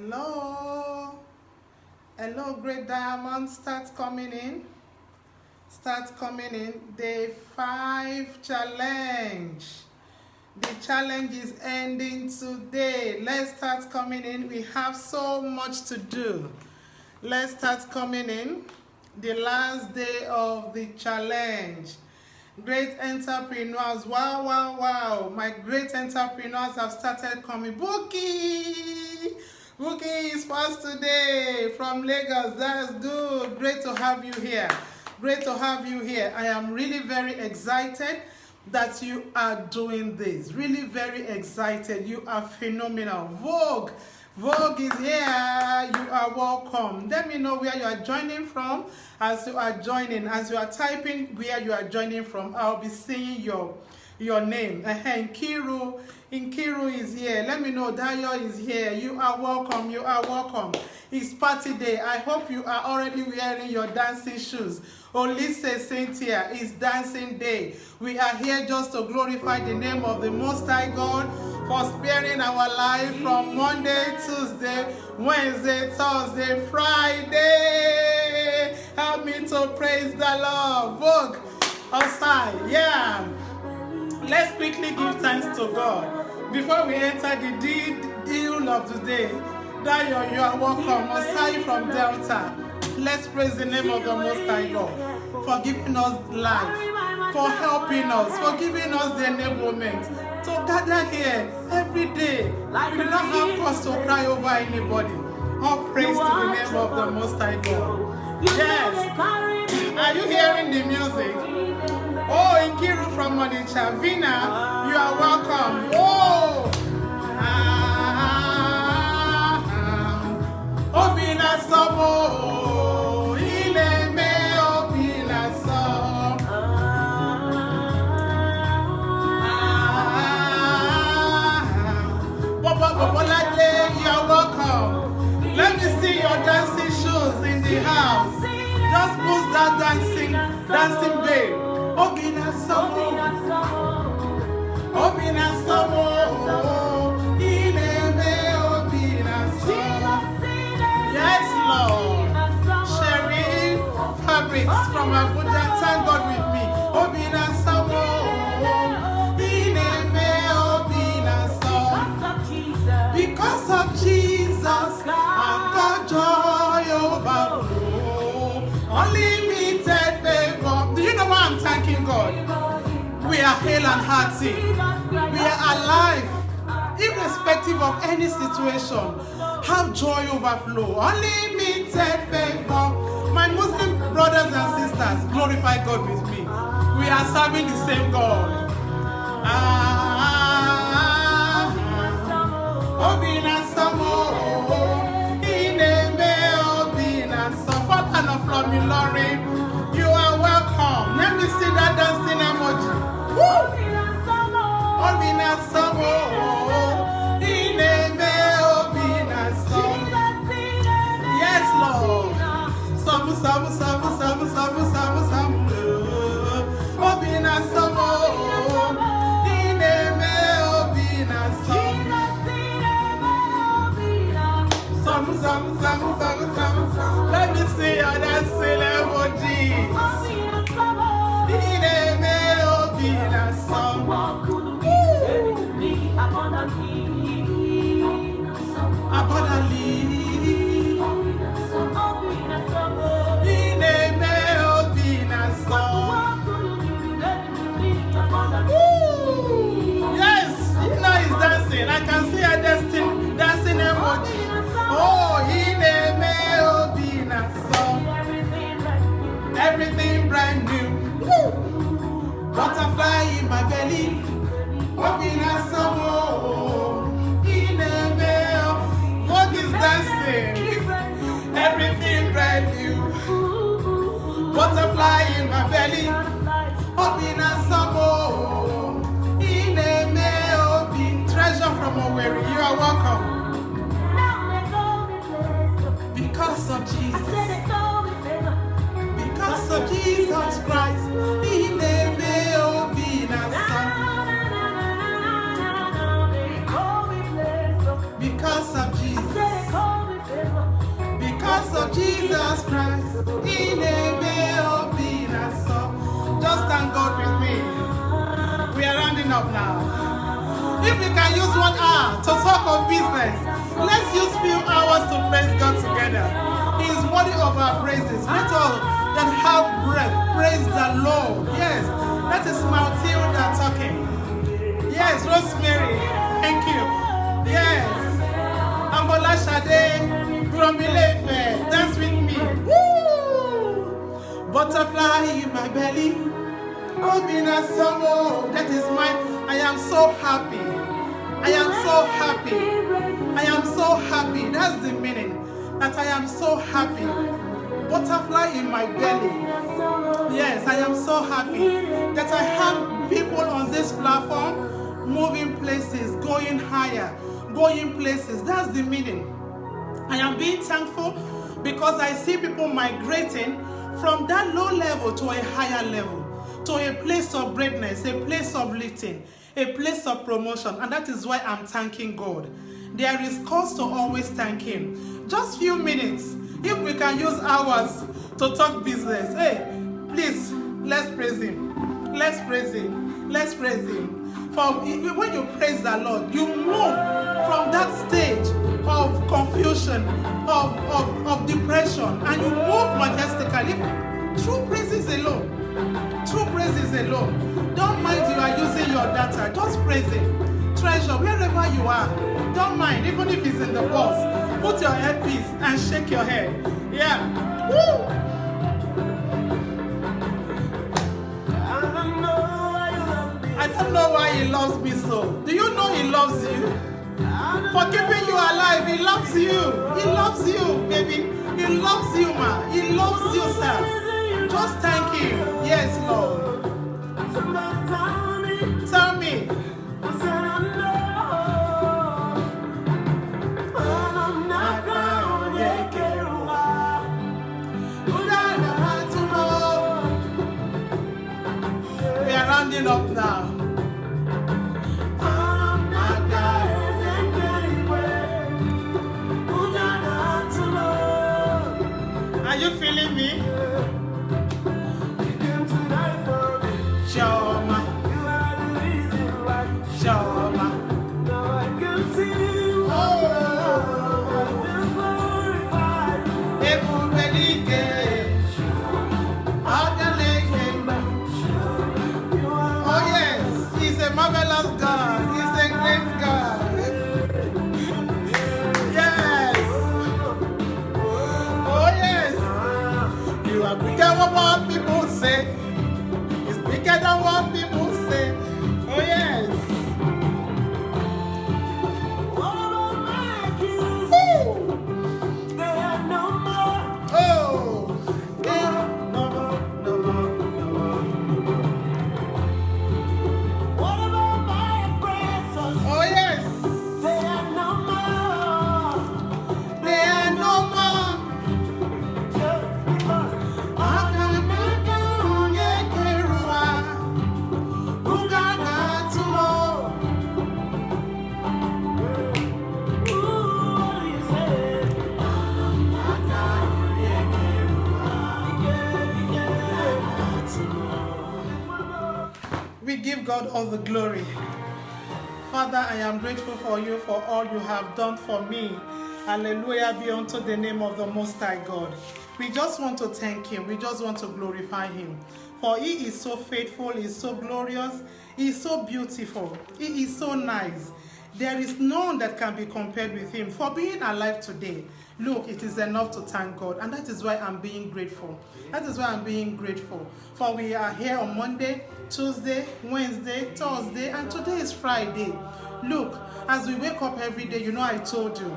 Hello. Hello, great diamond. Start coming in. Start coming in. Day 5 challenge. The challenge is ending today. Let's start coming in. We have so much to do. Let's start coming in. The last day of the challenge. Great entrepreneurs. Wow, wow, wow. My great entrepreneurs have started coming. Bookie! Bookie is first today from Lagos. That's good. Great to have you here. Great to have you here. I am really very excited that you are doing this. Really very excited. You are phenomenal. Vogue. Vogue is here. You are welcome. Let me know where you are joining from. As you are joining, as you are typing where you are joining from, I'll be seeing your name. Nkiru is here. Let me know. Dayo is here. You are welcome. You are welcome. It's party day. I hope you are already wearing your dancing shoes. Olise Cynthia, it's dancing day. We are here just to glorify the name of the Most High God for sparing our life from Monday, Tuesday, Wednesday, Thursday, Friday. Help me to praise the Lord. Vogue outside. Yeah. Let's quickly give thanks to God before we enter the deal of the day. Dayo, you are welcome. Osai from Delta. Let's praise the name of the Most High God for giving us life, for helping us, for giving us the enablement to gather here every day. We do not have cause to cry over anybody. All praise to the name of the Most High God. Yes. Are you hearing the music? Oh, Nkiru from Onitsha. Vina, you are welcome. Oh! Obina Somo, Ileme Obina Som. Popolade, you are welcome. Let me see your dancing shoes in the house. Just boost that dancing babe. Obina Somo, Obina Somo, Ileme Obina Som. Yes, Lord. Sherry Fabrics from Abuja, thank God with me. Obina Somo, Ileme Obina Som. Because of Jesus, I've got joy overflow. Unlimited favor. Do you know why I'm thanking God? We are hale and hearty. We are alive. Irrespective of any situation, have joy overflow. Unlimited favor. My Muslim brothers and sisters, glorify God with me. We are serving the same God. Obina Samo, Ineme Obina Samo. Father from Lori, you are welcome. Let me see that dancing emoji. Woo! Obina Samo, Ineme Obina Samo. Yes, Lord. Samu. Obina Samo, Ineme Obina Samo. Samu. Let me see your dancing emojis. Ineme Obina Samo. Abundantly. Ineme Obina Som. Yes, you know he's dancing. I can see a dancing emoji. Oh, Ineme Obina Som. Everything brand new. Butterfly in my belly. Obina Som. What is dancing? Everything brand new. Butterfly in my belly. Obina Samo. Ineme Obi. Treasure from Owerri. You are welcome. Because of Jesus. Because of Jesus Christ. Ineme Obina Samo. Because of Jesus. Jesus Christ, in a way of being a song. Just thank God with me. We are rounding up now. If we can use 1 hour to talk of business, let's use few hours to praise God together. He is worthy of our praises. Let all that have breath praise the Lord. Yes, that is Matilda talking. Yes, Rosemary, thank you. Yes, Ambola Shade from Ilefe, dance with me. Woo! Butterfly in my belly. That is mine. I am so happy. I am so happy. I am so happy. That's the meaning. That I am so happy. Butterfly in my belly. Yes, I am so happy that I have people on this platform moving places, going higher, going places. That's the meaning. I am being thankful because I see people migrating from that low level to a higher level, to a place of greatness, a place of lifting, a place of promotion. And that is why I'm thanking God. There is cause to always thank Him. Just few minutes. If we can use hours to talk business, hey, please, let's praise Him. Let's praise Him. Let's praise Him. For when you praise the Lord, you move from that stage of confusion, of depression, and you move majestically. True praises alone. True praises alone. Don't mind you are using your data. Just praise Him. Treasure wherever you are. Don't mind, even if it's in the bus. Put your earpiece and shake your head. Yeah. Woo! I don't know why He loves me so. Do you know He loves you? For keeping you alive, He loves you. He loves you, baby. He loves you, ma. He loves you, sir. Just thank Him. Yes, Lord. Tell me. We are rounding up now. Are you feeling me? Shoma. Shoma. Oh yes, He's a marvelous God. He's a great God. Yes. Oh yes. You are bigger than what people say. It's bigger than what people say. Oh yes. We give God all the glory. Father, I am grateful for you for all you have done for me. Hallelujah be unto the name of the Most High God. We just want to thank Him. We just want to glorify Him. For He is so faithful, He is so glorious, He is so beautiful, He is so nice. There is none that can be compared with Him. For being alive today, look, it is enough to thank God. And that is why I'm being grateful. That is why I'm being grateful. For we are here on Monday, Tuesday, Wednesday, Thursday, and today is Friday. Look, as we wake up every day, you know I told you,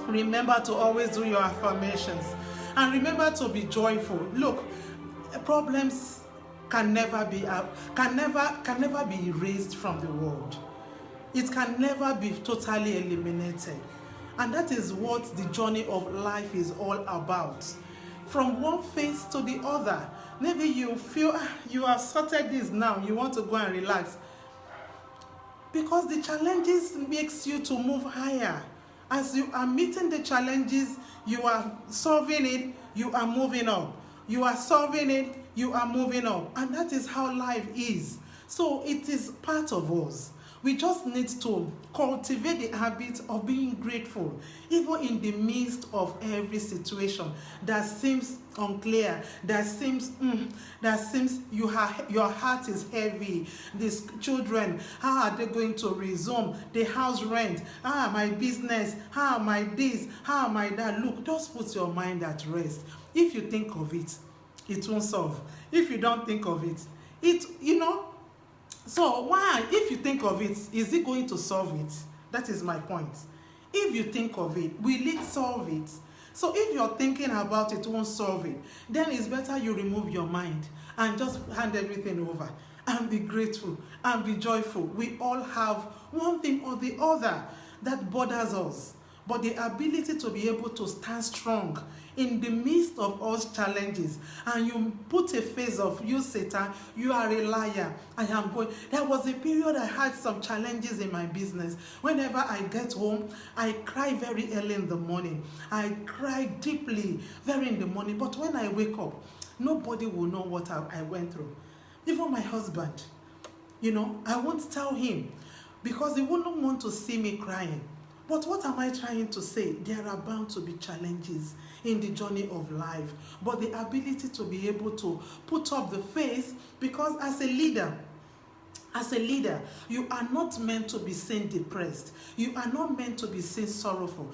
remember to always do your affirmations. And remember to be joyful. Look, problems can never be erased from the world. It can never be totally eliminated. And that is what the journey of life is all about. From one phase to the other. Maybe you feel you have sorted this now, you want to go and relax. Because the challenges makes you to move higher As you are meeting the challenges, you are solving it, you are moving up. You are solving it, you are moving up. And that is how life is. So it is part of us. We just need to cultivate the habit of being grateful, even in the midst of every situation that seems unclear, that seems your heart is heavy. These children, how are they going to resume the house rent? My business, how am I this, how am I that? Look, just put your mind at rest. If you think of it, it won't solve. If you don't think of it, so why, if you think of it, is it going to solve it? That is my point. If you think of it, will it solve it? So if you're thinking about it won't solve it, then it's better you remove your mind and just hand everything over and be grateful and be joyful. We all have one thing or the other that bothers us, but the ability to be able to stand strong in the midst of all challenges, and you put a face of, you Satan, you are a liar, I am going. There was a period I had some challenges in my business. Whenever I get home, I cry very early in the morning. I cry deeply very in the morning, but when I wake up, nobody will know what I went through. Even my husband, I won't tell him because he wouldn't want to see me crying. But what am I trying to say? There are bound to be challenges in the journey of life. But the ability to be able to put up the face, because as a leader, you are not meant to be seen depressed. You are not meant to be seen sorrowful.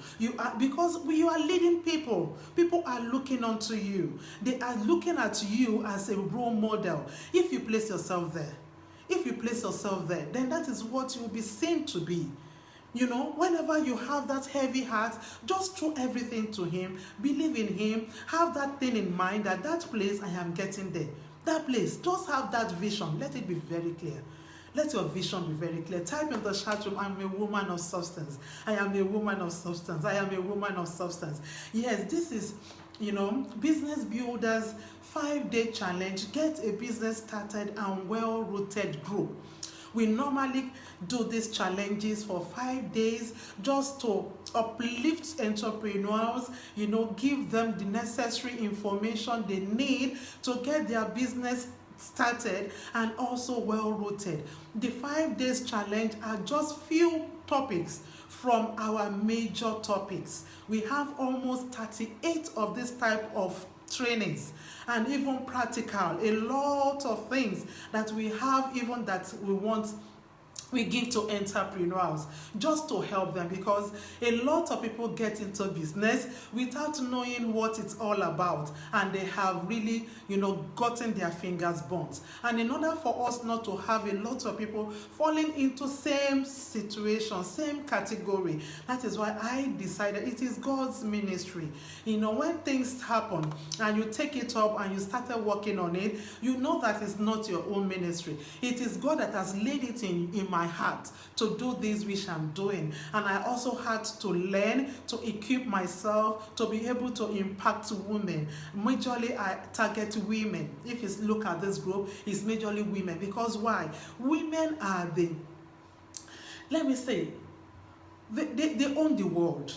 Because you are leading people. People are looking onto you. They are looking at you as a role model. If you place yourself there, then that is what you will be seen to be. Whenever you have that heavy heart, just throw everything to him, believe in him, have that thing in mind that place I am getting there. That place, just have that vision. Let it be very clear. Let your vision be very clear. Type in the chat room, I'm a woman of substance. I am a woman of substance. I am a woman of substance. Yes, this is, Business Builders 5-day challenge. Get a business started and well-rooted group. We normally do these challenges for 5 days just to uplift entrepreneurs, give them the necessary information they need to get their business started and also well-rooted. The 5 days challenge are just few topics from our major topics. We have almost 38 of this type of trainings and even practical, a lot of things that we have, even that we give to entrepreneurs just to help them, because a lot of people get into business without knowing what it's all about, and they have really gotten their fingers burnt. And in order for us not to have a lot of people falling into same situation, same category, that is why I decided it is God's ministry. When things happen and you take it up and you started working on it, that it's not your own ministry. It is God that has laid it in my heart to do this which I'm doing. And I also had to learn to equip myself to be able to impact women. Majorly I target women. If you look at this group, it's majorly women. Because why? Women are they own the world.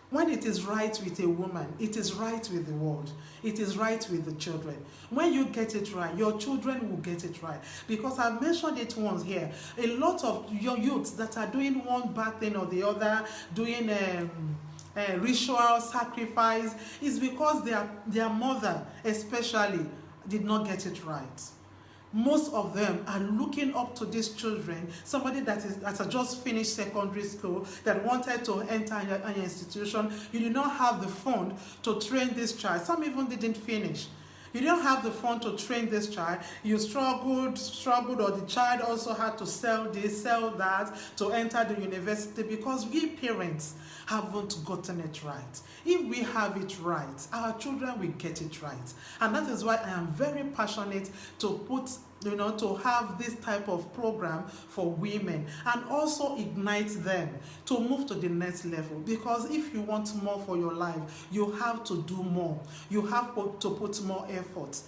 When it is right with a woman, it is right with the world. It is right with the children. When you get it right, your children will get it right. Because I've mentioned it once here. A lot of your youths that are doing one bad thing or the other, doing ritual sacrifice, is because their mother especially did not get it right. Most of them are looking up to these children, somebody that has just finished secondary school, that wanted to enter an institution. You did not have the fund to train this child. Some even didn't finish. You don't have the fund to train this child. You struggled, or the child also had to sell this, sell that to enter the university, because we parents haven't gotten it right. If we have it right, our children will get it right. And that is why I am very passionate to to have this type of program for women and also ignite them to move to the next level. Because if you want more for your life, you have to do more. You have to put more effort.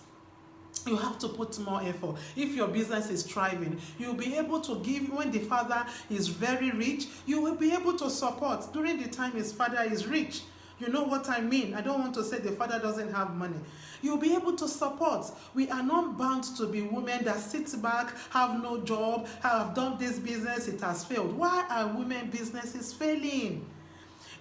You have to put more effort. If your business is thriving, you'll be able to give. When the father is very rich, you will be able to support during the time his father is rich. You know what I mean? I don't want to say the father doesn't have money. You'll be able to support. We are not bound to be women that sit back, have no job, have done this business, it has failed. Why are women businesses failing?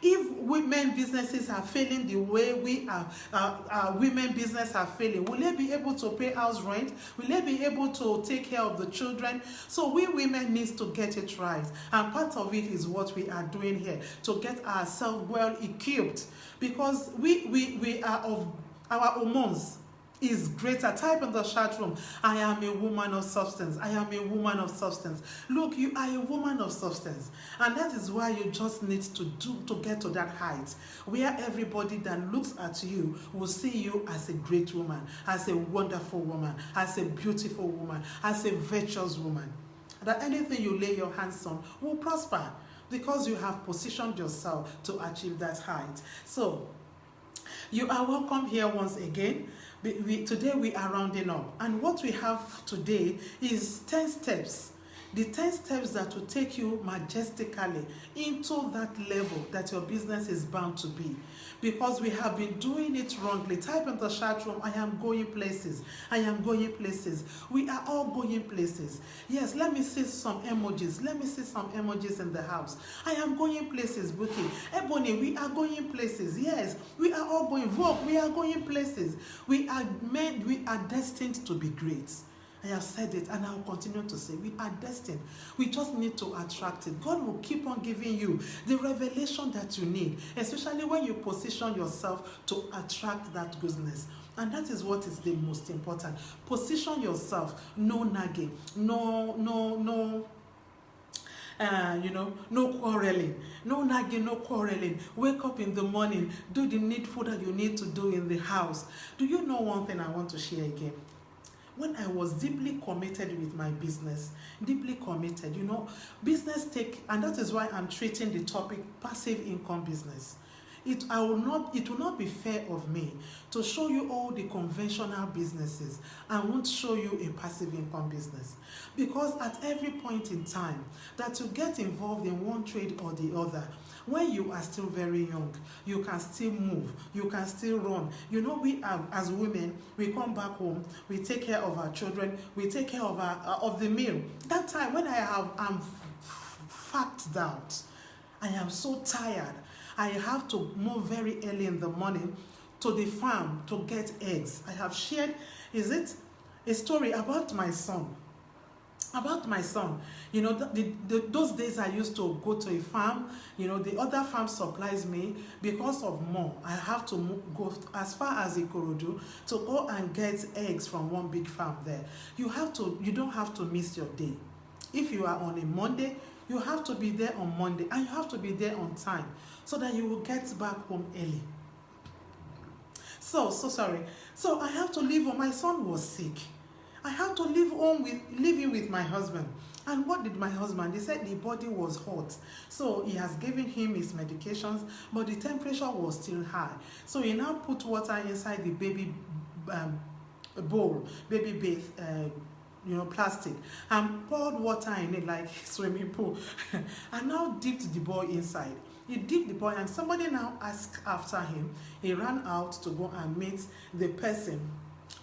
If women businesses are failing the way our women business are failing, will they be able to pay house rent? Will they be able to take care of the children? So we women need to get it right. And part of it is what we are doing here, to get ourselves well equipped, because we are of our hormones is greater. Type in the chat room, I am a woman of substance. I am a woman of substance. Look, you are a woman of substance. And that is why you just need to get to that height where everybody that looks at you will see you as a great woman, as a wonderful woman, as a beautiful woman, as a virtuous woman. That anything you lay your hands on will prosper, because you have positioned yourself to achieve that height. So, you are welcome here once again. Today we are rounding up, and what we have today is 10 steps. The 10 steps that will take you majestically into that level that your business is bound to be. Because we have been doing it wrongly. Type in the chat room, I am going places. I am going places. We are all going places. Yes, let me see some emojis. Let me see some emojis in the house. I am going places, Buki. Ebony, we are going places. Yes, we are all going. Vogue, we are going places. We are destined to be great. I have said it, and I will continue to say, we are destined. We just need to attract it. God will keep on giving you the revelation that you need, especially when you position yourself to attract that goodness. And that is what is the most important. Position yourself. No nagging. No quarreling. No nagging, no quarreling. Wake up in the morning. Do the needful that you need to do in the house. Do you know one thing I want to share again? When I was deeply committed with my business, deeply committed, business and that is why I'm treating the topic passive income business. It will not be fair of me to show you all the conventional businesses and won't show you a passive income business. Because at every point in time that you get involved in one trade or the other, when you are still very young, you can still move, you can still run. We are, as women, we come back home, we take care of our children, we take care of the meal. That time when I'm fagged out, I am so tired, I have to move very early in the morning to the farm to get eggs. I have shared, a story about my son. Those days I used to go to a farm. The other farm supplies me. Because of more, I have to go as far as Ikorodu to go and get eggs from one big farm there. You don't have to miss your day. If you are on a Monday, you have to be there on Monday, and you have to be there on time so that you will get back home early. So sorry. So I have to leave home. My son was sick. I had to leave him with my husband. And what did my husband? He said the body was hot. So he has given him his medications, but the temperature was still high. So he now put water inside the baby bowl, baby bath, plastic, and poured water in it like swimming pool. And now dipped the boy inside. He dipped the boy, and somebody now asked after him. He ran out to go and meet the person.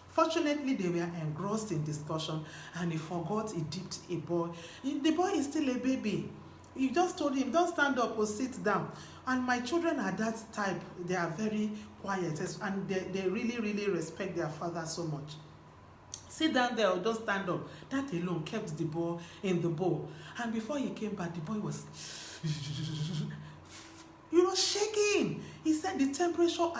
Fortunately, they were engrossed in discussion, and he forgot he dipped a boy. The boy is still a baby. He just told him, don't stand up or sit down. And my children are that type. They are very quiet, and they really, really respect their father so much. Sit down there or don't stand up. That alone kept the boy in the bowl. And before he came back, the boy was shaking. He said the temperature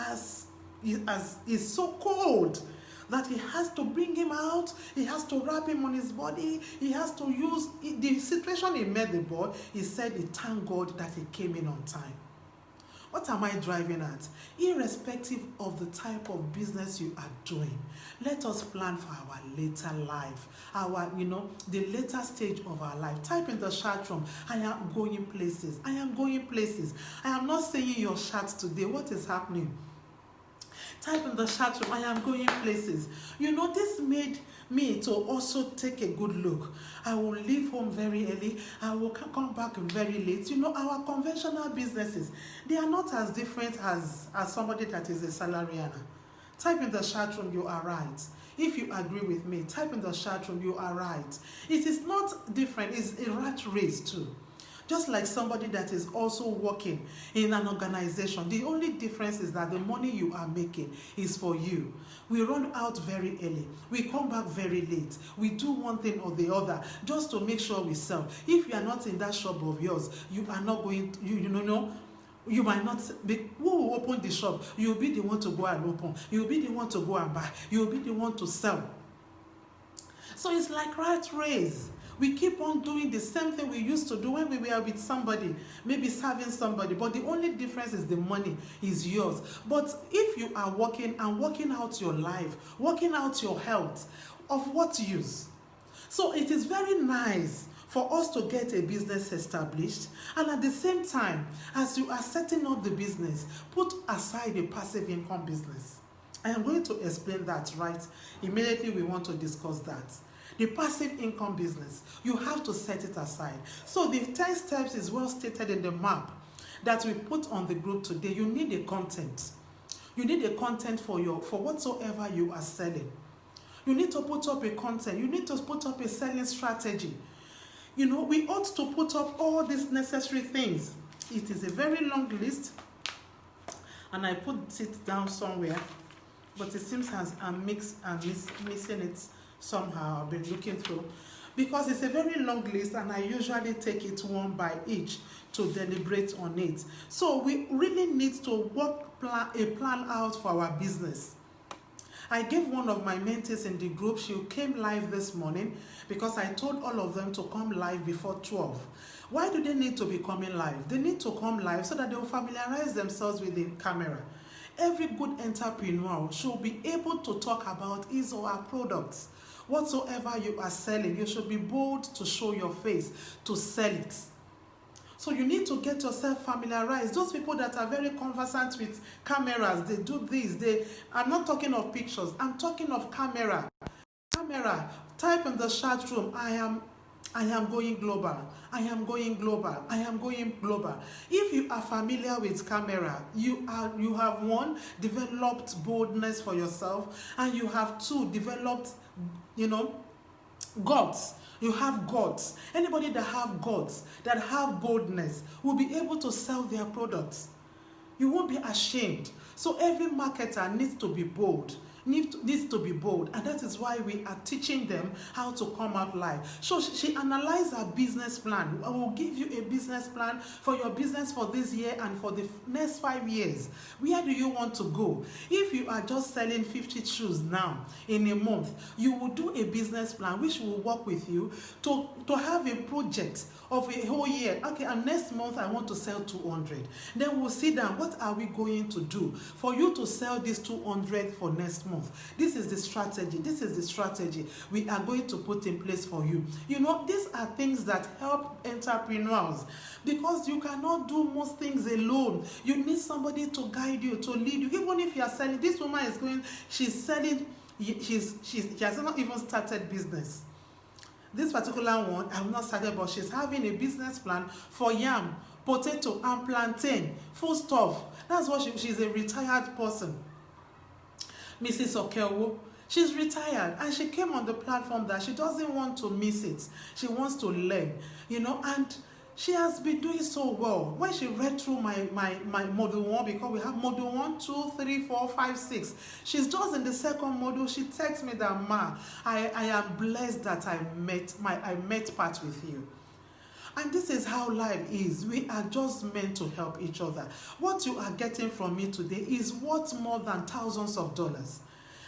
is so cold that he has to bring him out, he has to wrap him on his body, he has to use the situation he met the boy. He said he thanked God that he came in on time. What am I driving at? Irrespective of the type of business you are doing, let us plan for our later life, the later stage of our life. Type in the chat room, I am going places. I am going places. I am not saying your chat today. What is happening? Type in the chat room, I am going places. You know, this made me to also take a good look. I will leave home very early. I will come back very late. You know, our conventional businesses, they are not as different as somebody that is a salary earner. Type in the chat room, you are right. If you agree with me, type in the chat room, you are right. It is not different. It's a rat race too. Just like somebody that is also working in an organization, the only difference is that the money you are making is for you. We run out very early. We come back very late. We do one thing or the other just to make sure we sell. If you are not in that shop of yours, you are not going to, you know, you might not be, who will open the shop? You'll be the one to go and open. You'll be the one to go and buy. You'll be the one to sell. So it's like rat race. We keep on doing the same thing we used to do when we were with somebody, maybe serving somebody, but the only difference is the money is yours. But if you are working and working out your life, working out your health, of what use? So it is very nice for us to get a business established, and at the same time, as you are setting up the business, put aside a passive income business. I am going to explain that right immediately. We want to discuss that. The passive income business, you have to set it aside. So the 10 steps is well stated in the map that we put on the group today. You need a content. You need a content for whatsoever you are selling. You need to put up a content. You need to put up a selling strategy. You know, we ought to put up all these necessary things. It is a very long list, and I put it down somewhere, but it seems as I'm missing it somehow. I've been looking through, because it's a very long list, and I usually take it one by each to deliberate on it. So we really need to work a plan out for our business. I gave one of my mentees in the group, she came live this morning because I told all of them to come live before 12. Why do they need to be coming live? They need to come live so that they will familiarize themselves with the camera. Every good entrepreneur should be able to talk about his or her products. Whatsoever you are selling, you should be bold to show your face, to sell it. So you need to get yourself familiarized. Those people that are very conversant with cameras, they do this. I'm not talking of pictures. I'm talking of camera. Camera. Type in the chat room, I am going global. I am going global. I am going global. If you are familiar with camera, you have one, developed boldness for yourself, and you have two, developed, guts. You have guts. Anybody that have guts, that have boldness, will be able to sell their products. You won't be ashamed. So every marketer needs to be bold. Needs to be bold, and that is why we are teaching them how to come out live. So she analyzed her business plan. I will give you a business plan for your business for this year and for the next 5 years. Where do you want to go? If you are just selling 50 shoes now in a month, you will do a business plan which will work with you to have a project of a whole year. Okay, and next month I want to sell 200. Then we'll sit down. What are we going to do for you to sell this 200 for next month? This is the strategy. This is the strategy we are going to put in place for you. You know, these are things that help entrepreneurs, because you cannot do most things alone. You need somebody to guide you, to lead you. Even if you are selling, this woman is going, she's selling, she has not even started business. This particular one, I have not started, but she's having a business plan for yam, potato, and plantain, full stuff. That's what she's a retired person. Mrs. Okewo, she's retired, and she came on the platform that she doesn't want to miss it. She wants to learn, and she has been doing so well. When she read through my module 1, because we have module 1, 2, 3, 4, 5, 6. She's just in the second module. She texts me that, Ma, I am blessed that I met Pat with you. And this is how life is. We are just meant to help each other. What you are getting from me today is worth more than thousands of dollars.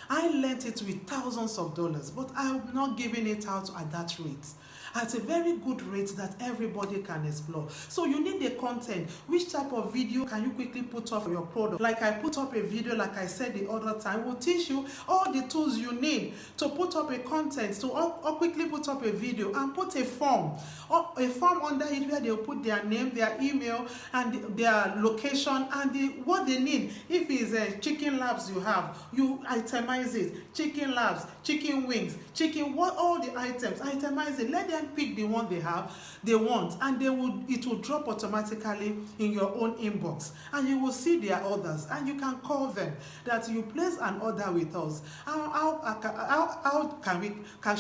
I learned it with thousands of dollars, but I'm not giving it out at that rate. At a very good rate that everybody can explore. So you need a content. Which type of video can you quickly put up for your product? Like I put up a video, like I said the other time, will teach you all the tools you need to put up a content, to quickly put up a video, and put a form under it where they'll put their name, their email, and their location, and what they need. If it's chicken labs you have, you itemize it. Chicken labs, chicken wings, chicken, what, all the items, itemize it. Let them pick the one they want, and it will drop automatically in your own inbox, and you will see their orders, and you can call them that you place an order with us.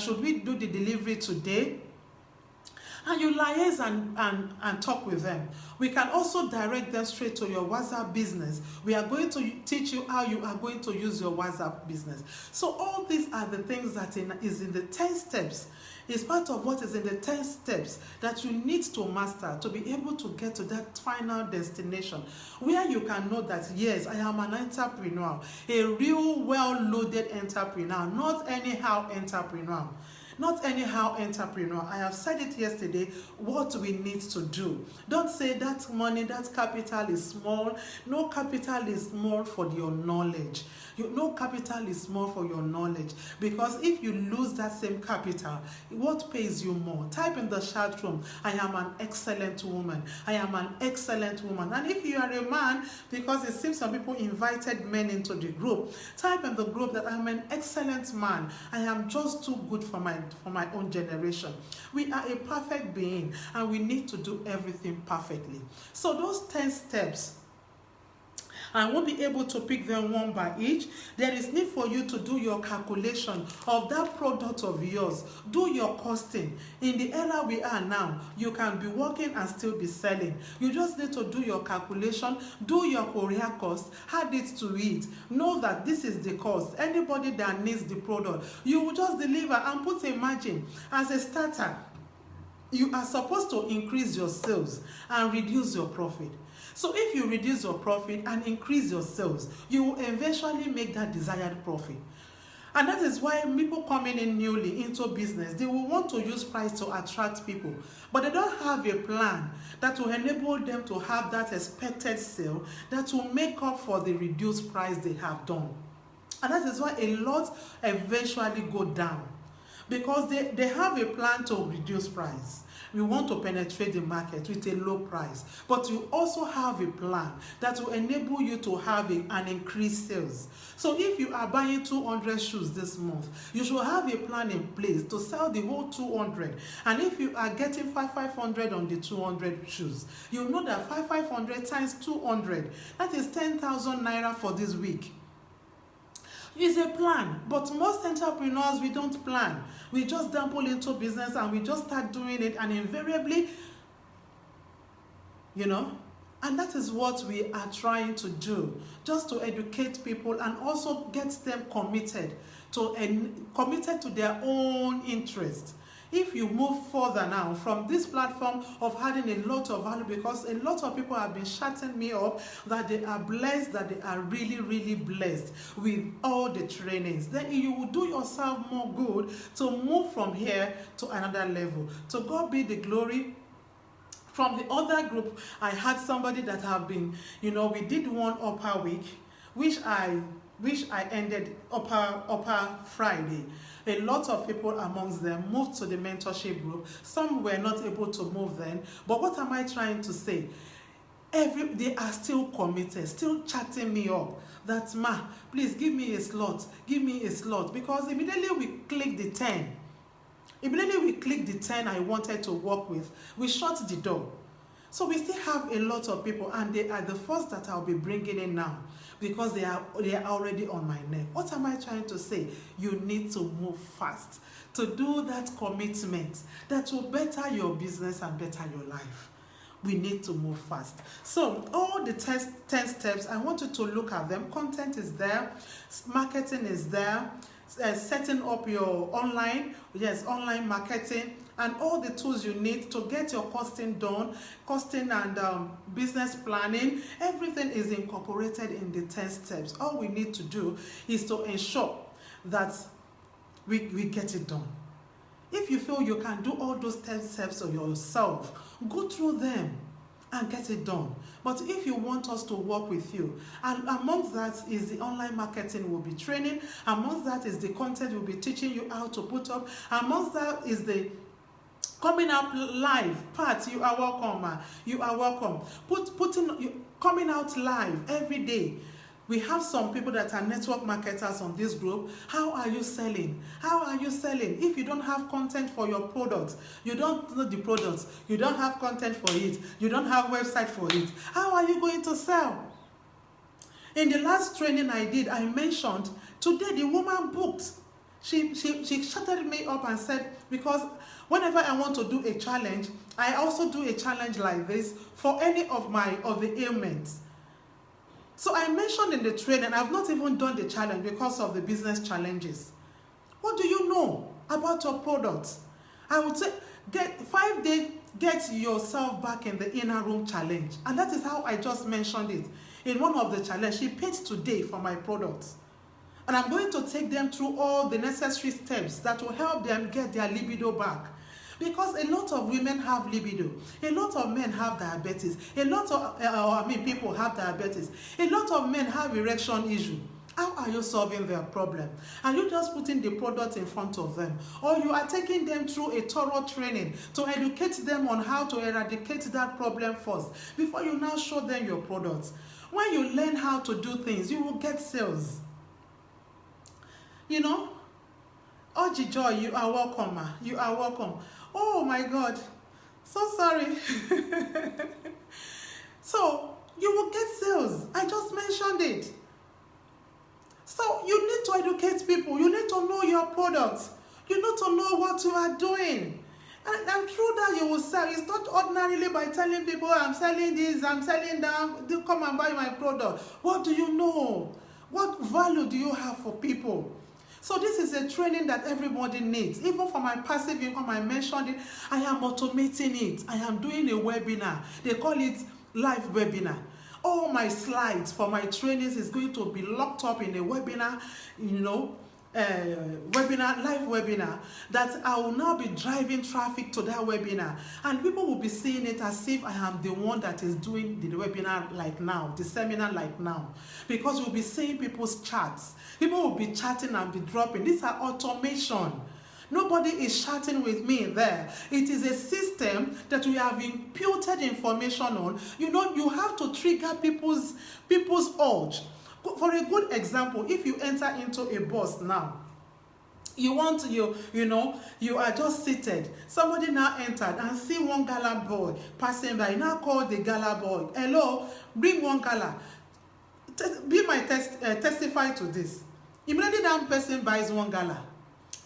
Should we do the delivery today? And you liaise and talk with them. We can also direct them straight to your WhatsApp business. We are going to teach you how you are going to use your WhatsApp business. So all these are the things that is in the 10 steps. It's part of what is in the 10 steps that you need to master to be able to get to that final destination, where you can know that, yes, I am an entrepreneur, a real well-loaded entrepreneur, not anyhow entrepreneur. Not anyhow entrepreneur. I have said it yesterday, what we need to do. Don't say that money, that capital is small. No capital is small for your knowledge. No capital is small for your knowledge. Because if you lose that same capital, what pays you more? Type in the chat room, I am an excellent woman. I am an excellent woman. And if you are a man, because it seems some people invited men into the group, type in the group that I am an excellent man. I am just too good for my own generation. We are a perfect being, and we need to do everything perfectly. So those 10 steps, I won't be able to pick them one by each. There is need for you to do your calculation of that product of yours. Do your costing. In the era we are now, you can be working and still be selling. You just need to do your calculation, do your courier cost, add it to it. Know that this is the cost. Anybody that needs the product, you will just deliver and put a margin. As a starter, you are supposed to increase your sales and reduce your profit. So if you reduce your profit and increase your sales, you will eventually make that desired profit. And that is why people coming in newly into business, they will want to use price to attract people. But they don't have a plan that will enable them to have that expected sale that will make up for the reduced price they have done. And that is why a lot eventually go down. Because they have a plan to reduce price. We want to penetrate the market with a low price. But you also have a plan that will enable you to have an increased sales. So if you are buying 200 shoes this month, you should have a plan in place to sell the whole 200. And if you are getting 500 on the 200 shoes, you know that 500 times 200, that is 10,000 naira for this week. It's a plan, but most entrepreneurs, we don't plan. We just dabble into business and we just start doing it, and invariably, and that is what we are trying to do, just to educate people and also get them committed to their own interest. If you move further now from this platform of adding a lot of value, because a lot of people have been shouting me up that they are blessed, that they are really, really blessed with all the trainings, then you will do yourself more good to move from here to another level. To God be the glory. From the other group, I had somebody that have been, we did one upper week, which I ended upper Friday. A lot of people amongst them moved to the mentorship group. Some were not able to move then. But what am I trying to say? They are still committed, still chatting me up that, please give me a slot, because immediately we click the 10. Immediately we click the 10 I wanted to work with, we shut the door. So we still have a lot of people, and they are the first that I'll be bringing in now, because they are already on my neck. What am I trying to say? You need to move fast to do that commitment that will better your business and better your life. We need to move fast. So all the 10 steps, I want you to look at them. Content is there, marketing is there, setting up your online marketing, and all the tools you need to get your costing done, costing and business planning. Everything is incorporated in the 10 steps. All we need to do is to ensure that we get it done. If you feel you can do all those 10 steps on yourself, go through them and get it done. But if you want us to work with you, and amongst that is the online marketing we'll be training, amongst that is the content we'll be teaching you how to put up, amongst that is the coming up live part. You are welcome. You are welcome. Coming out live every day. We have some people that are network marketers on this group. How are you selling? How are you selling? If you don't have content for your product, you don't know the products, you don't have content for it, you don't have website for it, how are you going to sell? In the last training I did, I mentioned today the woman booked. She shutted me up and said, because whenever I want to do a challenge, I also do a challenge like this for any of the ailments. So I mentioned in the training, I've not even done the challenge because of the business challenges. What do you know about your products? I would say get 5 days, get yourself back in the inner room challenge. And that is how I just mentioned it. In one of the challenges, she paid today for my products. And I'm going to take them through all the necessary steps that will help them get their libido back. Because a lot of women have libido, a lot of men have diabetes, a lot of people have diabetes, a lot of men have erection issue. How are you solving their problem? Are you just putting the product in front of them? Or you are taking them through a thorough training to educate them on how to eradicate that problem first before you now show them your products? When you learn how to do things, you will get sales. You know? Oji Joy, you are welcome, ma. You are welcome. Oh my God, so sorry. So you will get sales. I just mentioned it. So you need to educate people. You need to know your products. You need to know what you are doing. And through that you will sell. It's not ordinarily by telling people, I'm selling this, I'm selling that, do come and buy my product. What do you know? What value do you have for people? So this is a training that everybody needs. Even for my passive income, I mentioned it. I am automating it. I am doing a webinar. They call it live webinar. All my slides for my trainings is going to be locked up in a webinar, live webinar, that I will now be driving traffic to that webinar. And people will be seeing it as if I am the one that is doing the webinar like now, the seminar like now. Because you'll be seeing people's chats. People will be chatting and be dropping. These are automation. Nobody is chatting with me there. It is a system that we have imputed information on. You know, you have to trigger people's urge. For a good example, if you enter into a bus now, you are just seated. Somebody now entered and see one gala boy passing by. You now call the gala boy. Hello, bring one gala. Be my testify to this. Immediately that person buys one gala,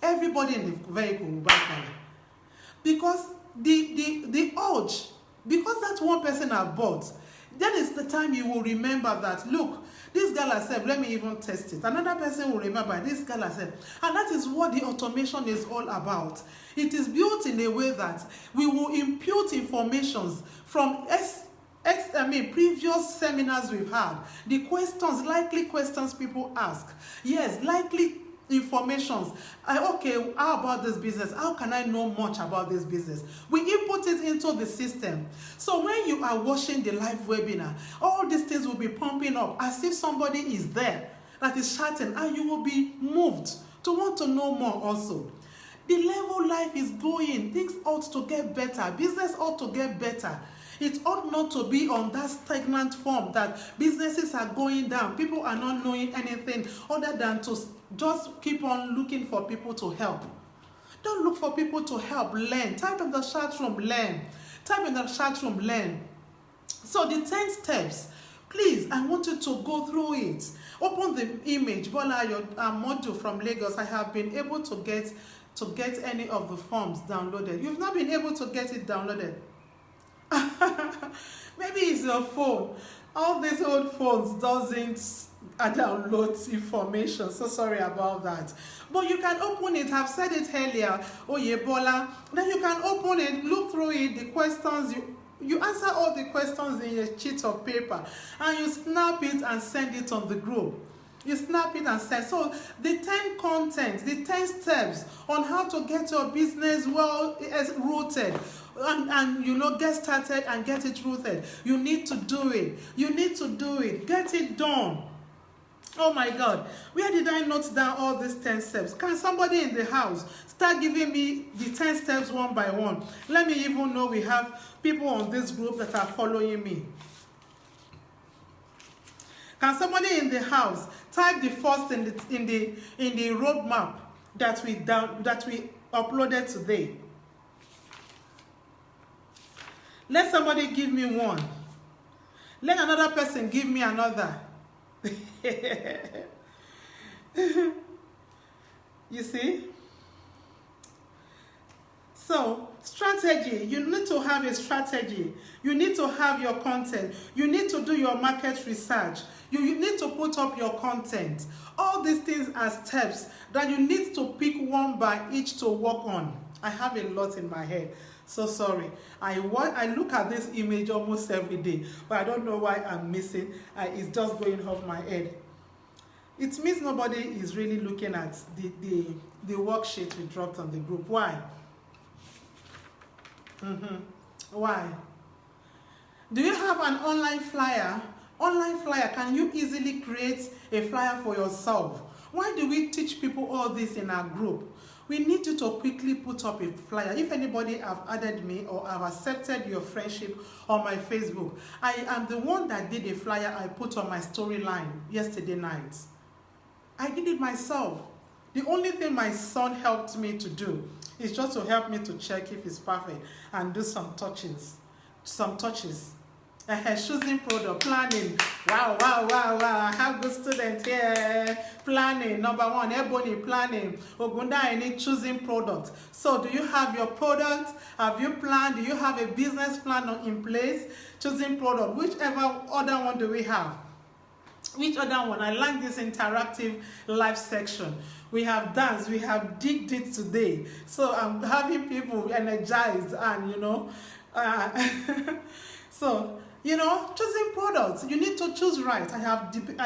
everybody in the vehicle will buy gala. Because the urge, because that one person have bought, that is the time you will remember that, look, this gala said, let me even test it. Another person will remember, this gala said. And that is what the automation is all about. It is built in a way that we will impute informations from previous seminars we've had. The questions, likely questions people ask. Yes, likely informations. Okay, how about this business? How can I know much about this business? We input it into the system. So when you are watching the live webinar, all these things will be pumping up as if somebody is there that is chatting, and you will be moved to want to know more also. The level life is going. Things ought to get better. Business ought to get better. It ought not to be on that stagnant form that businesses are going down. People are not knowing anything other than to just keep on looking for people to help. Don't look for people to help. Learn. Type in the chat room, learn. Type in the chat room, learn. So the 10 steps, please, I want you to go through it. Open the image. Bola, your module from Lagos. I have been able to get any of the forms downloaded. You've not been able to get it downloaded. Maybe it's your phone. All these old phones doesn't download information. So sorry about that. But you can open it. I've said it earlier. Oyebola. Then you can open it, look through it, the questions. You answer all the questions in a sheet of paper, and you snap it and send it on the group. You snap it and send. So the 10 contents, the 10 steps on how to get your business well rooted. And get started and get it rooted. You need to do it. You need to do it. Get it done. Oh my God. Where did I note down all these 10 steps? Can somebody in the house start giving me the 10 steps one by one? Let me even know we have people on this group that are following me. Can somebody in the house type the first in the roadmap that we uploaded today? Let somebody give me one. Let another person give me another. You see? So, strategy. You need to have a strategy. You need to have your content. You need to do your market research. You need to put up your content. All these things are steps that you need to pick one by each to work on. I have a lot in my head. So sorry. I look at this image almost every day, but I don't know why I'm missing. It's just going off my head. It means nobody is really looking at the worksheet we dropped on the group. Why? Why? Do you have an online flyer? Online flyer, can you easily create a flyer for yourself? Why do we teach people all this in our group? We need you to quickly put up a flyer. If anybody have added me or have accepted your friendship on my Facebook, I am the one that did a flyer I put on my storyline yesterday night. I did it myself. The only thing my son helped me to do is just to help me to check if it's perfect and do some touches. Choosing product, planning. Wow. I have good students here. Planning, number one, Ebony, planning. Ogunda, I need choosing product. So do you have your product? Have you planned? Do you have a business plan in place? Choosing product. Whichever other one do we have? Which other one? I like this interactive live section. We have danced, we have digged it today. So I'm having people energized and, so, choosing products, you need to choose right. I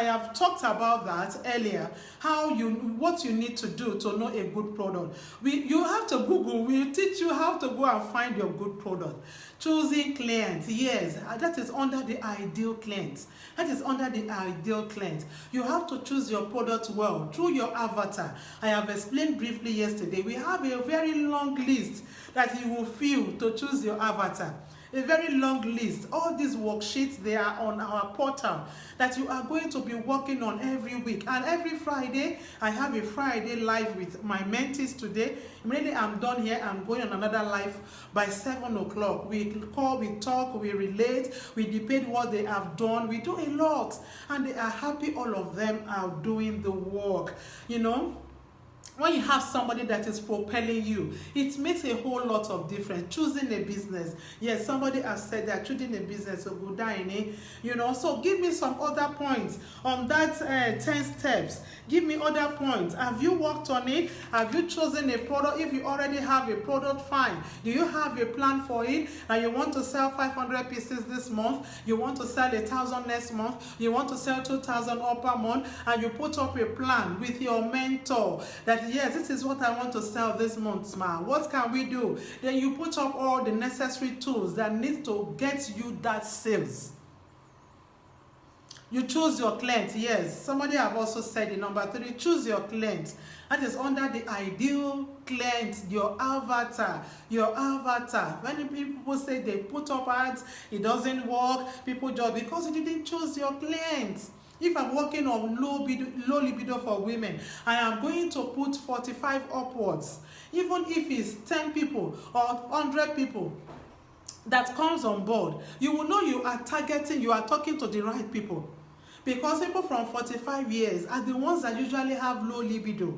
have talked about that earlier. What you need to do to know a good product. You have to Google. We teach you how to go and find your good product. Choosing clients, yes, that is under the ideal client. That is under the ideal client. You have to choose your product well through your avatar. I have explained briefly yesterday. We have a very long list that you will fill to choose your avatar. A very long list. All these worksheets, they are on our portal that you are going to be working on every week. And every Friday, I have a Friday live with my mentees today. Immediately I'm done here, I'm going on another live by 7 o'clock. We call, we talk, we relate, we debate what they have done. We do a lot. And they are happy, all of them are doing the work. When you have somebody that is propelling you, it makes a whole lot of difference. Choosing a business. Yes, somebody has said that choosing a business, so good dining, So give me some other points on that 10 steps. Give me other points. Have you worked on it? Have you chosen a product? If you already have a product, fine. Do you have a plan for it? And you want to sell 500 pieces this month? You want to sell 1,000 next month? You want to sell 2,000 per month? And you put up a plan with your mentor that yes, this is what I want to sell this month, ma. What can we do? Then you put up all the necessary tools that need to get you that sales. You choose your client. Yes, somebody have also said in number 3, choose your client. That is under the ideal client, your avatar. Many people say they put up ads, it doesn't work. People just because you didn't choose your client. If I'm working on low libido for women, I am going to put 45 upwards. Even if it's 10 people or 100 people that comes on board, you will know you are talking to the right people. Because people from 45 years are the ones that usually have low libido.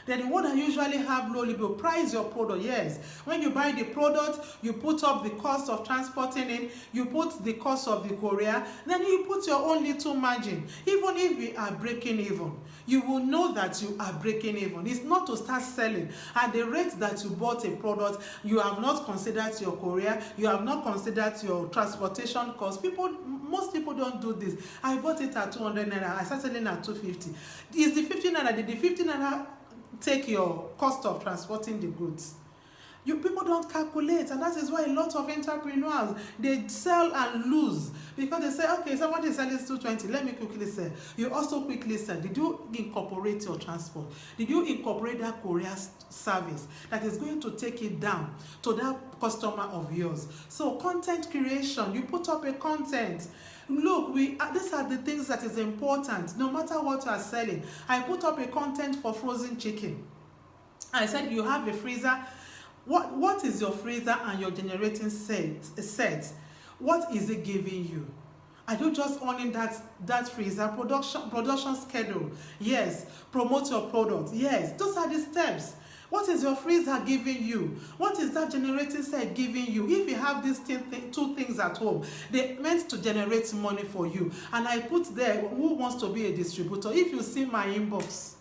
They're the ones that usually have low libido. Price your product, yes. When you buy the product, you put up the cost of transporting it, you put the cost of the courier, then you put your own little margin. Even if we are breaking even, you will know that you are breaking even. It's not to start selling at the rate that you bought a product. You have not considered your courier, you have not considered your transportation cost. Most people don't do this. I bought it at 200 naira, I started selling at 250. Is the 50 naira, did the 50 naira take your cost of transporting the goods? People don't calculate, and that is why a lot of entrepreneurs, they sell and lose because they say, okay, somebody is selling 220, let me quickly sell. You also quickly sell. Did you incorporate your transport? Did you incorporate that courier service that is going to take it down to that customer of yours? So content creation, you put up a content. Look, these are the things that is important. No matter what you are selling, I put up a content for frozen chicken. I said you have a freezer. What is your freezer and your generating set? What is it giving you? Are you just owning that freezer? Production schedule? Yes. Promote your product? Yes. Those are the steps. What is your freezer giving you? What is that generating set giving you? If you have these two things at home, they're meant to generate money for you. And I put there, who wants to be a distributor? If you see my inbox,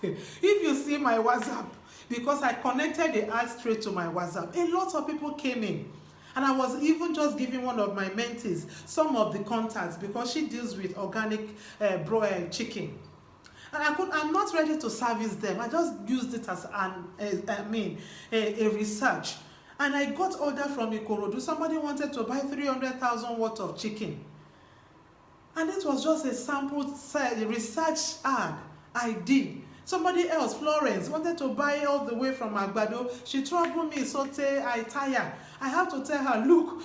if you see my WhatsApp, because I connected the ad straight to my WhatsApp, a lot of people came in. And I was even just giving one of my mentees some of the contacts because she deals with organic broiled chicken. And I'm not ready to service them. I just used it as a research. And I got order from Ikorodu. Somebody wanted to buy 300,000 worth of chicken. And it was just a sample research ad I did. Somebody else, Florence, wanted to buy all the way from Agbado. She troubled me, Sote, I tire. I have to tell her, look,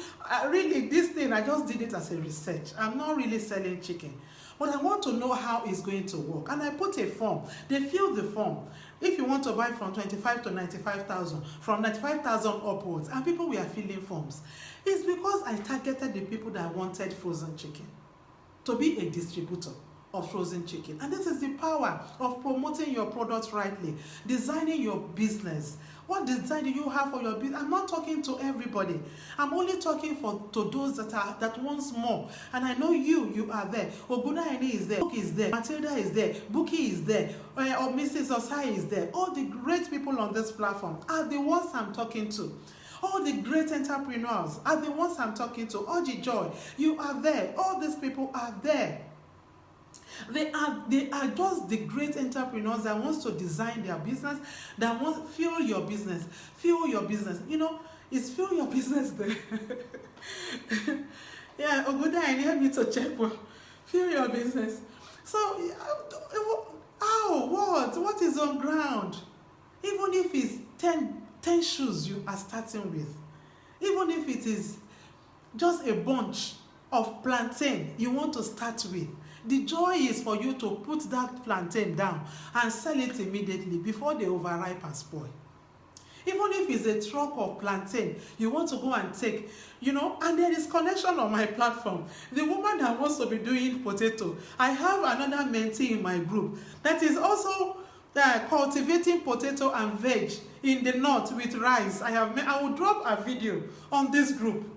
really, this thing, I just did it as a research. I'm not really selling chicken. But I want to know how it's going to work. And I put a form. They fill the form. If you want to buy from 25 to 95,000, from 95,000 upwards, and people were filling forms. It's because I targeted the people that wanted frozen chicken to be a distributor of frozen chicken. And this is the power of promoting your products rightly, designing your business. What design do you have for your business? I'm not talking to everybody. I'm only talking to those that wants more. And I know you are there. Ogunaini is there. Book is there. Matilda is there. Buki is there. Or Mrs. Osai is there. All the great people on this platform are the ones I'm talking to. All the great entrepreneurs are the ones I'm talking to. Oji Joy, you are there. All these people are there. They are just the great entrepreneurs that wants to design their business, that wants to fuel your business. Fuel your business. You know, it's fuel your business there. Yeah, Oguda, I need me to check. Fuel your business. So, what is on ground? Even if it's 10 shoes you are starting with, even if it is just a bunch of plantain you want to start with, the joy is for you to put that plantain down and sell it immediately before they overripe and spoil. Even if it's a truck of plantain you want to go and take, and there is connection on my platform. The woman that wants to be doing potato, I have another mentee in my group that is also cultivating potato and veg in the north with rice. I will drop a video on this group.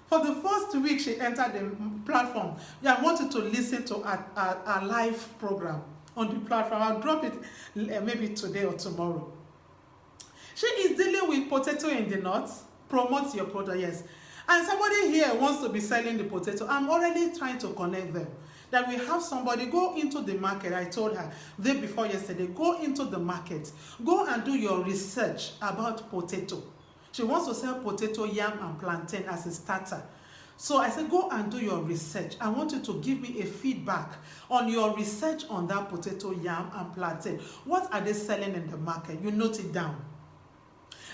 For the first week she entered the platform, I wanted to listen to a live program on the platform. I'll drop it maybe today or tomorrow. She is dealing with potato in the north. Promote your product, yes. And somebody here wants to be selling the potato. I'm already trying to connect them. That we have somebody go into the market. I told her day before yesterday, go into the market. Go and do your research about potato. She wants to sell potato, yam, and plantain as a starter. So I said, go and do your research. I want you to give me a feedback on your research on that potato, yam, and plantain. What are they selling in the market? You note it down.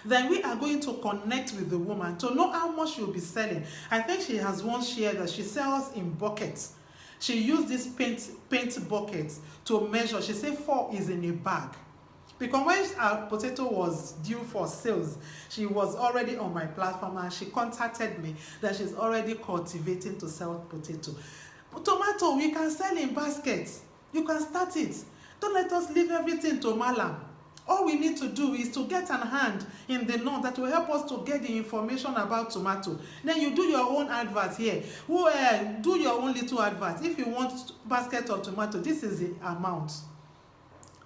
Then we are going to connect with the woman to know how much she'll be selling. I think she has once shared that she sells in buckets. She used this paint buckets to measure. She said 4 is in a bag. Because when our potato was due for sales, she was already on my platform and she contacted me that she's already cultivating to sell potato. Tomato, we can sell in baskets. You can start it. Don't let us leave everything to Malam. All we need to do is to get an hand in the north that will help us to get the information about tomato. Then you do your own advert here. Do your own little advert. If you want basket of tomato, this is the amount.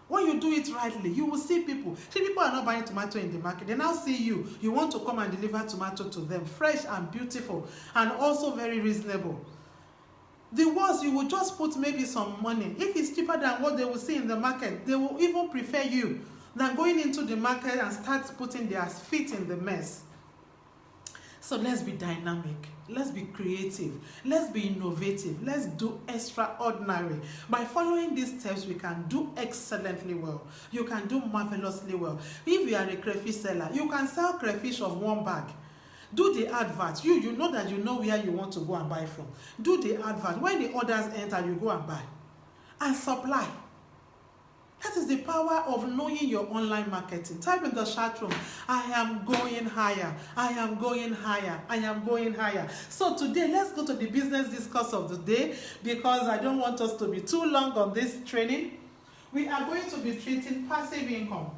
When you do it rightly, you will see people. See, people are not buying tomato in the market. They now see you. You want to come and deliver tomato to them. Fresh and beautiful and also very reasonable. The worst, you will just put maybe some money. If it's cheaper than what they will see in the market, they will even prefer you than going into the market and start putting their feet in the mess. So let's be dynamic. Let's be creative. Let's be innovative. Let's do extraordinary. By following these steps, we can do excellently well. You can do marvelously well. If you are a crayfish seller, you can sell crayfish of 1 bag. Do the advert. You know that you know where you want to go and buy from. Do the advert. When the orders enter, you go and buy. And supply. That is the power of knowing your online marketing. Type in the chat room, I am going higher. I am going higher. I am going higher. So today, let's go to the business discourse of the day, because I don't want us to be too long on this training. We are going to be treating passive income.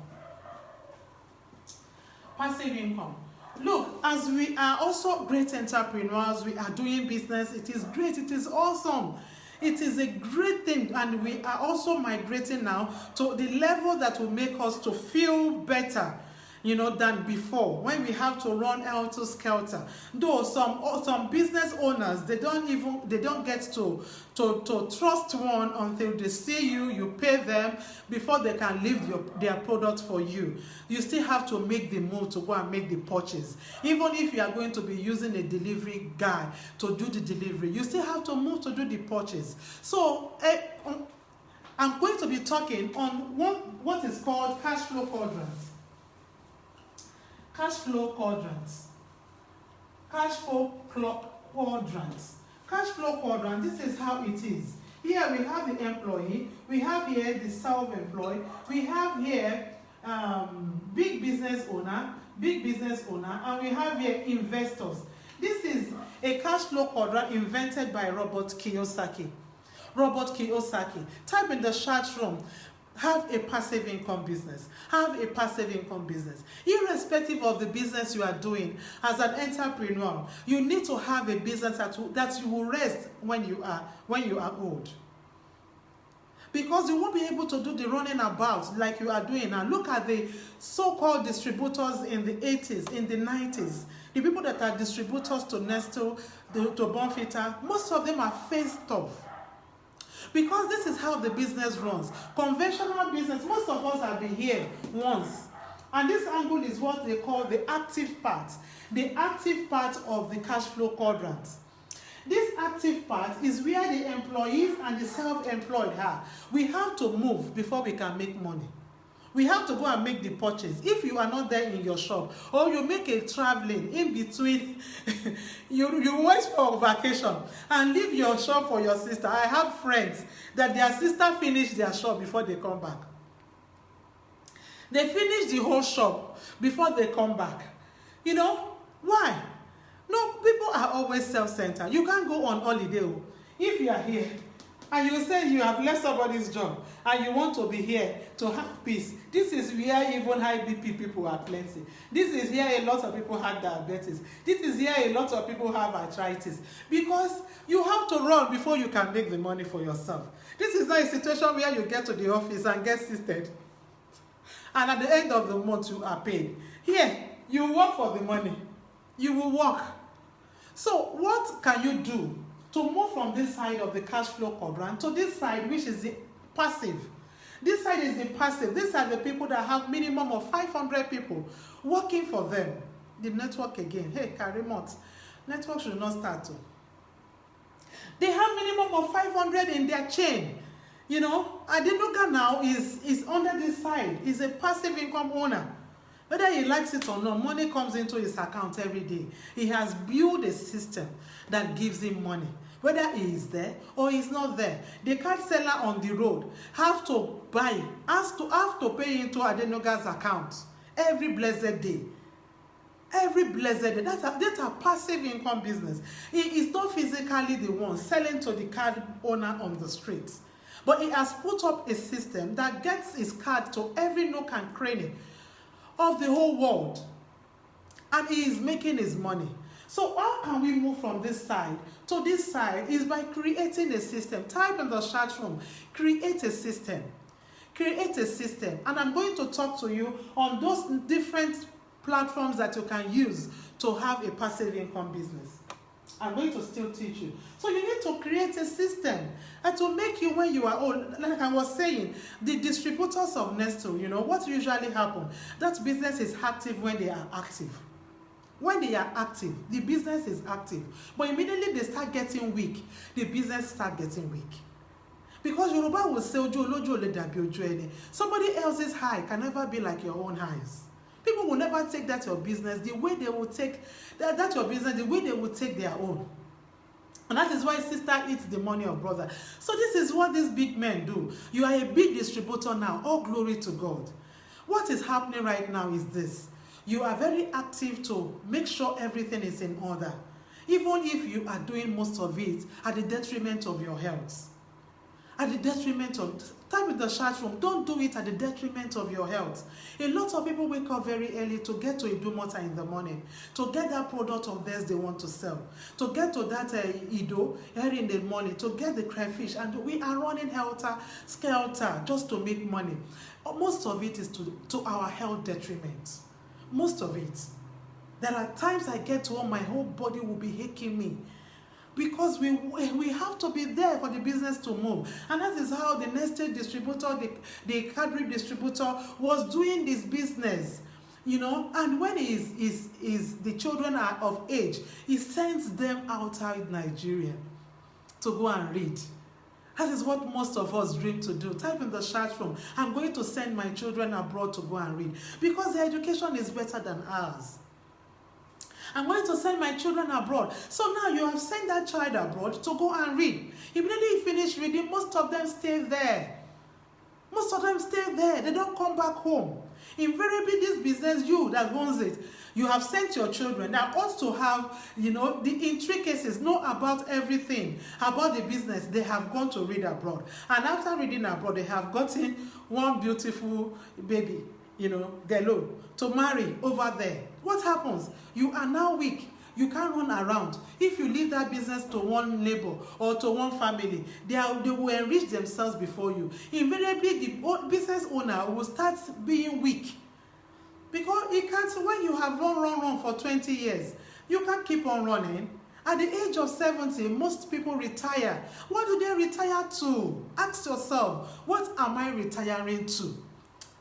Passive income. Look, as we are also great entrepreneurs, we are doing business. It is great. It is awesome. It is a great thing, and we are also migrating now to the level that will make us to feel better, than before, when we have to run helter skelter. Though some business owners, they don't get to trust one until they see you pay them before they can leave their product for you. You still have to make the move to go and make the purchase. Even if you are going to be using a delivery guy to do the delivery, you still have to move to do the purchase. So I'm going to be talking on what is called cash flow quadrants. Cash flow quadrants. Cash flow quadrants. Cash flow quadrant, this is how it is. Here we have the employee, we have here the self-employed, we have here big business owner, and we have here investors. This is a cash flow quadrant invented by Robert Kiyosaki. Type in the chat room, have a passive income business. Have a passive income business. Irrespective of the business you are doing, as an entrepreneur, you need to have a business that you will rest when you are old. Because you won't be able to do the running about like you are doing now. Look at the so-called distributors in the 80s, in the 90s. The people that are distributors to Nestle, to Bonfita, most of them are faced off. Because this is how the business runs. Conventional business, most of us have been here once. And this angle is what they call the active part. The active part of the cash flow quadrant. This active part is where the employees and the self-employed are. We have to move before we can make money. We have to go and make the purchase. If you are not there in your shop, or you make a traveling in between, you wait for vacation and leave your shop for your sister. I have friends that their sister finished their shop before they come back. They finish the whole shop before they come back. Why? No, people are always self-centered. You can't go on holiday. If you are here and you say you have left somebody's job and you want to be here to have peace, this is where even high BP people are plenty. This is here a lot of people have diabetes. This is here a lot of people have arthritis. Because you have to run before you can make the money for yourself. This is not a situation where you get to the office and get seated, and at the end of the month you are paid. Here, you work for the money. You will work. So what can you do to move from this side of the cash flow quadrant to this side, which is the passive? This side is the passive. These are the people that have minimum of 500 people working for them. The network again. Hey, Karimot, network should not start to. They have minimum of 500 in their chain. Adenuga now is under this side. He's a passive income owner. Whether he likes it or not, money comes into his account every day. He has built a system that gives him money. Whether he is there or he's not there. The card seller on the road have to buy, have to pay into Adenuga's account every blessed day. Every blessed day. That's a passive income business. He is not physically the one selling to the card owner on the streets. But he has put up a system that gets his card to every nook and cranny of the whole world, and he is making his money. So how can we move from this side to this side? Is by creating a system. Type in the chat room, create a system. Create a system. And I'm going to talk to you on those different platforms that you can use to have a passive income business. I'm going to still teach you. So you need to create a system and to make you, when you are old, like I was saying, the distributors of Nestle, what usually happens? That business is active when they are active. When they are active, the business is active. But immediately they start getting weak, the business start getting weak. Because Yoruba will say, somebody else's high can never be like your own highs. People will never take that your business the way they will take that your business the way they will take their own. And that is why sister eats the money of brother. So this is what these big men do. You are a big distributor now. All glory to God. What is happening right now is this. You are very active to make sure everything is in order. Even if you are doing most of it at the detriment of your health. At the detriment of... Type in the chat room. Don't do it at the detriment of your health. A lot of people wake up very early to get to Idumota in the morning, to get that product of theirs they want to sell, to get to that Ido early in the morning, to get the crayfish, and we are running helter-skelter just to make money. Most of it is to our health detriment. Most of it. There are times I get to home, my whole body will be aching me. Because we have to be there for the business to move. And that is how the Nestle distributor, the Cadbury distributor was doing this business. You know, and when the children are of age, he sends them outside Nigeria to go and read. That is what most of us dream to do. Type in the chat room, I'm going to send my children abroad to go and read. Because their education is better than ours. I'm going to send my children abroad. So now you have sent that child abroad to go and read. Immediately you finish reading, most of them stay there. Most of them stay there. They don't come back home. Invariably, this business, you that owns it, you have sent your children that ought to have, you know, the intricacies, know about everything, about the business. They have gone to read abroad. And after reading abroad, they have gotten one beautiful baby, you know, girl, to marry over there. What happens? You are now weak. You can't run around. If you leave that business to one neighbor or to one family, they will enrich themselves before you. Invariably, the business owner will start being weak. Because it can't, when you have run for 20 years, you can't keep on running. At the age of 70, most people retire. What do they retire to? Ask yourself, what am I retiring to?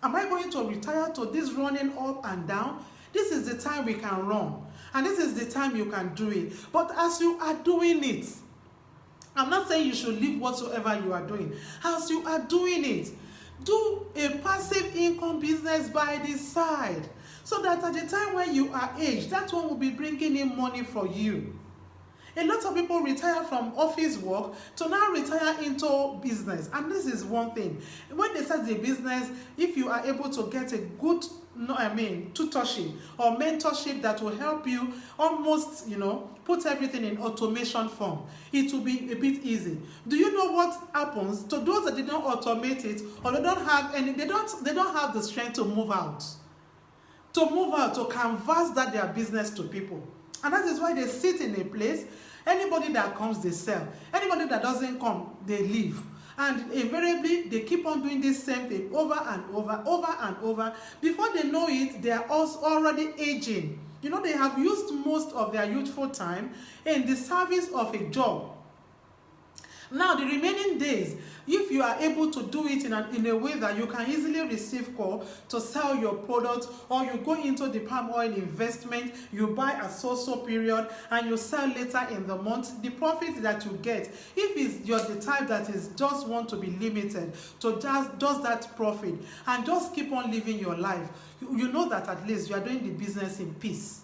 Am I going to retire to this running up and down? This is the time we can run. And this is the time you can do it. But as you are doing it, I'm not saying you should leave whatsoever you are doing. As you are doing it, do a passive income business by the side. So that at the time when you are aged, that one will be bringing in money for you. A lot of people retire from office work to now retire into business. And this is one thing. When they start the business, if you are able to get a good tutorship or mentorship that will help you almost, put everything in automation form, it will be a bit easy. Do you know what happens to those that did not automate it, or they don't have they don't have the strength to move out, to canvas that their business to people? And that is why they sit in a place. Anybody that comes, they sell. Anybody that doesn't come, they leave. And invariably, they keep on doing this same thing over and over. Before they know it, they are also already aging. They have used most of their youthful time in the service of a job. Now, the remaining days, if you are able to do it in a way that you can easily receive call to sell your product, or you go into the palm oil investment, you buy a so period and you sell later in the month, the profit that you get, if you're the type that is just want to be limited to just that profit and just keep on living your life, you know that at least you are doing the business in peace.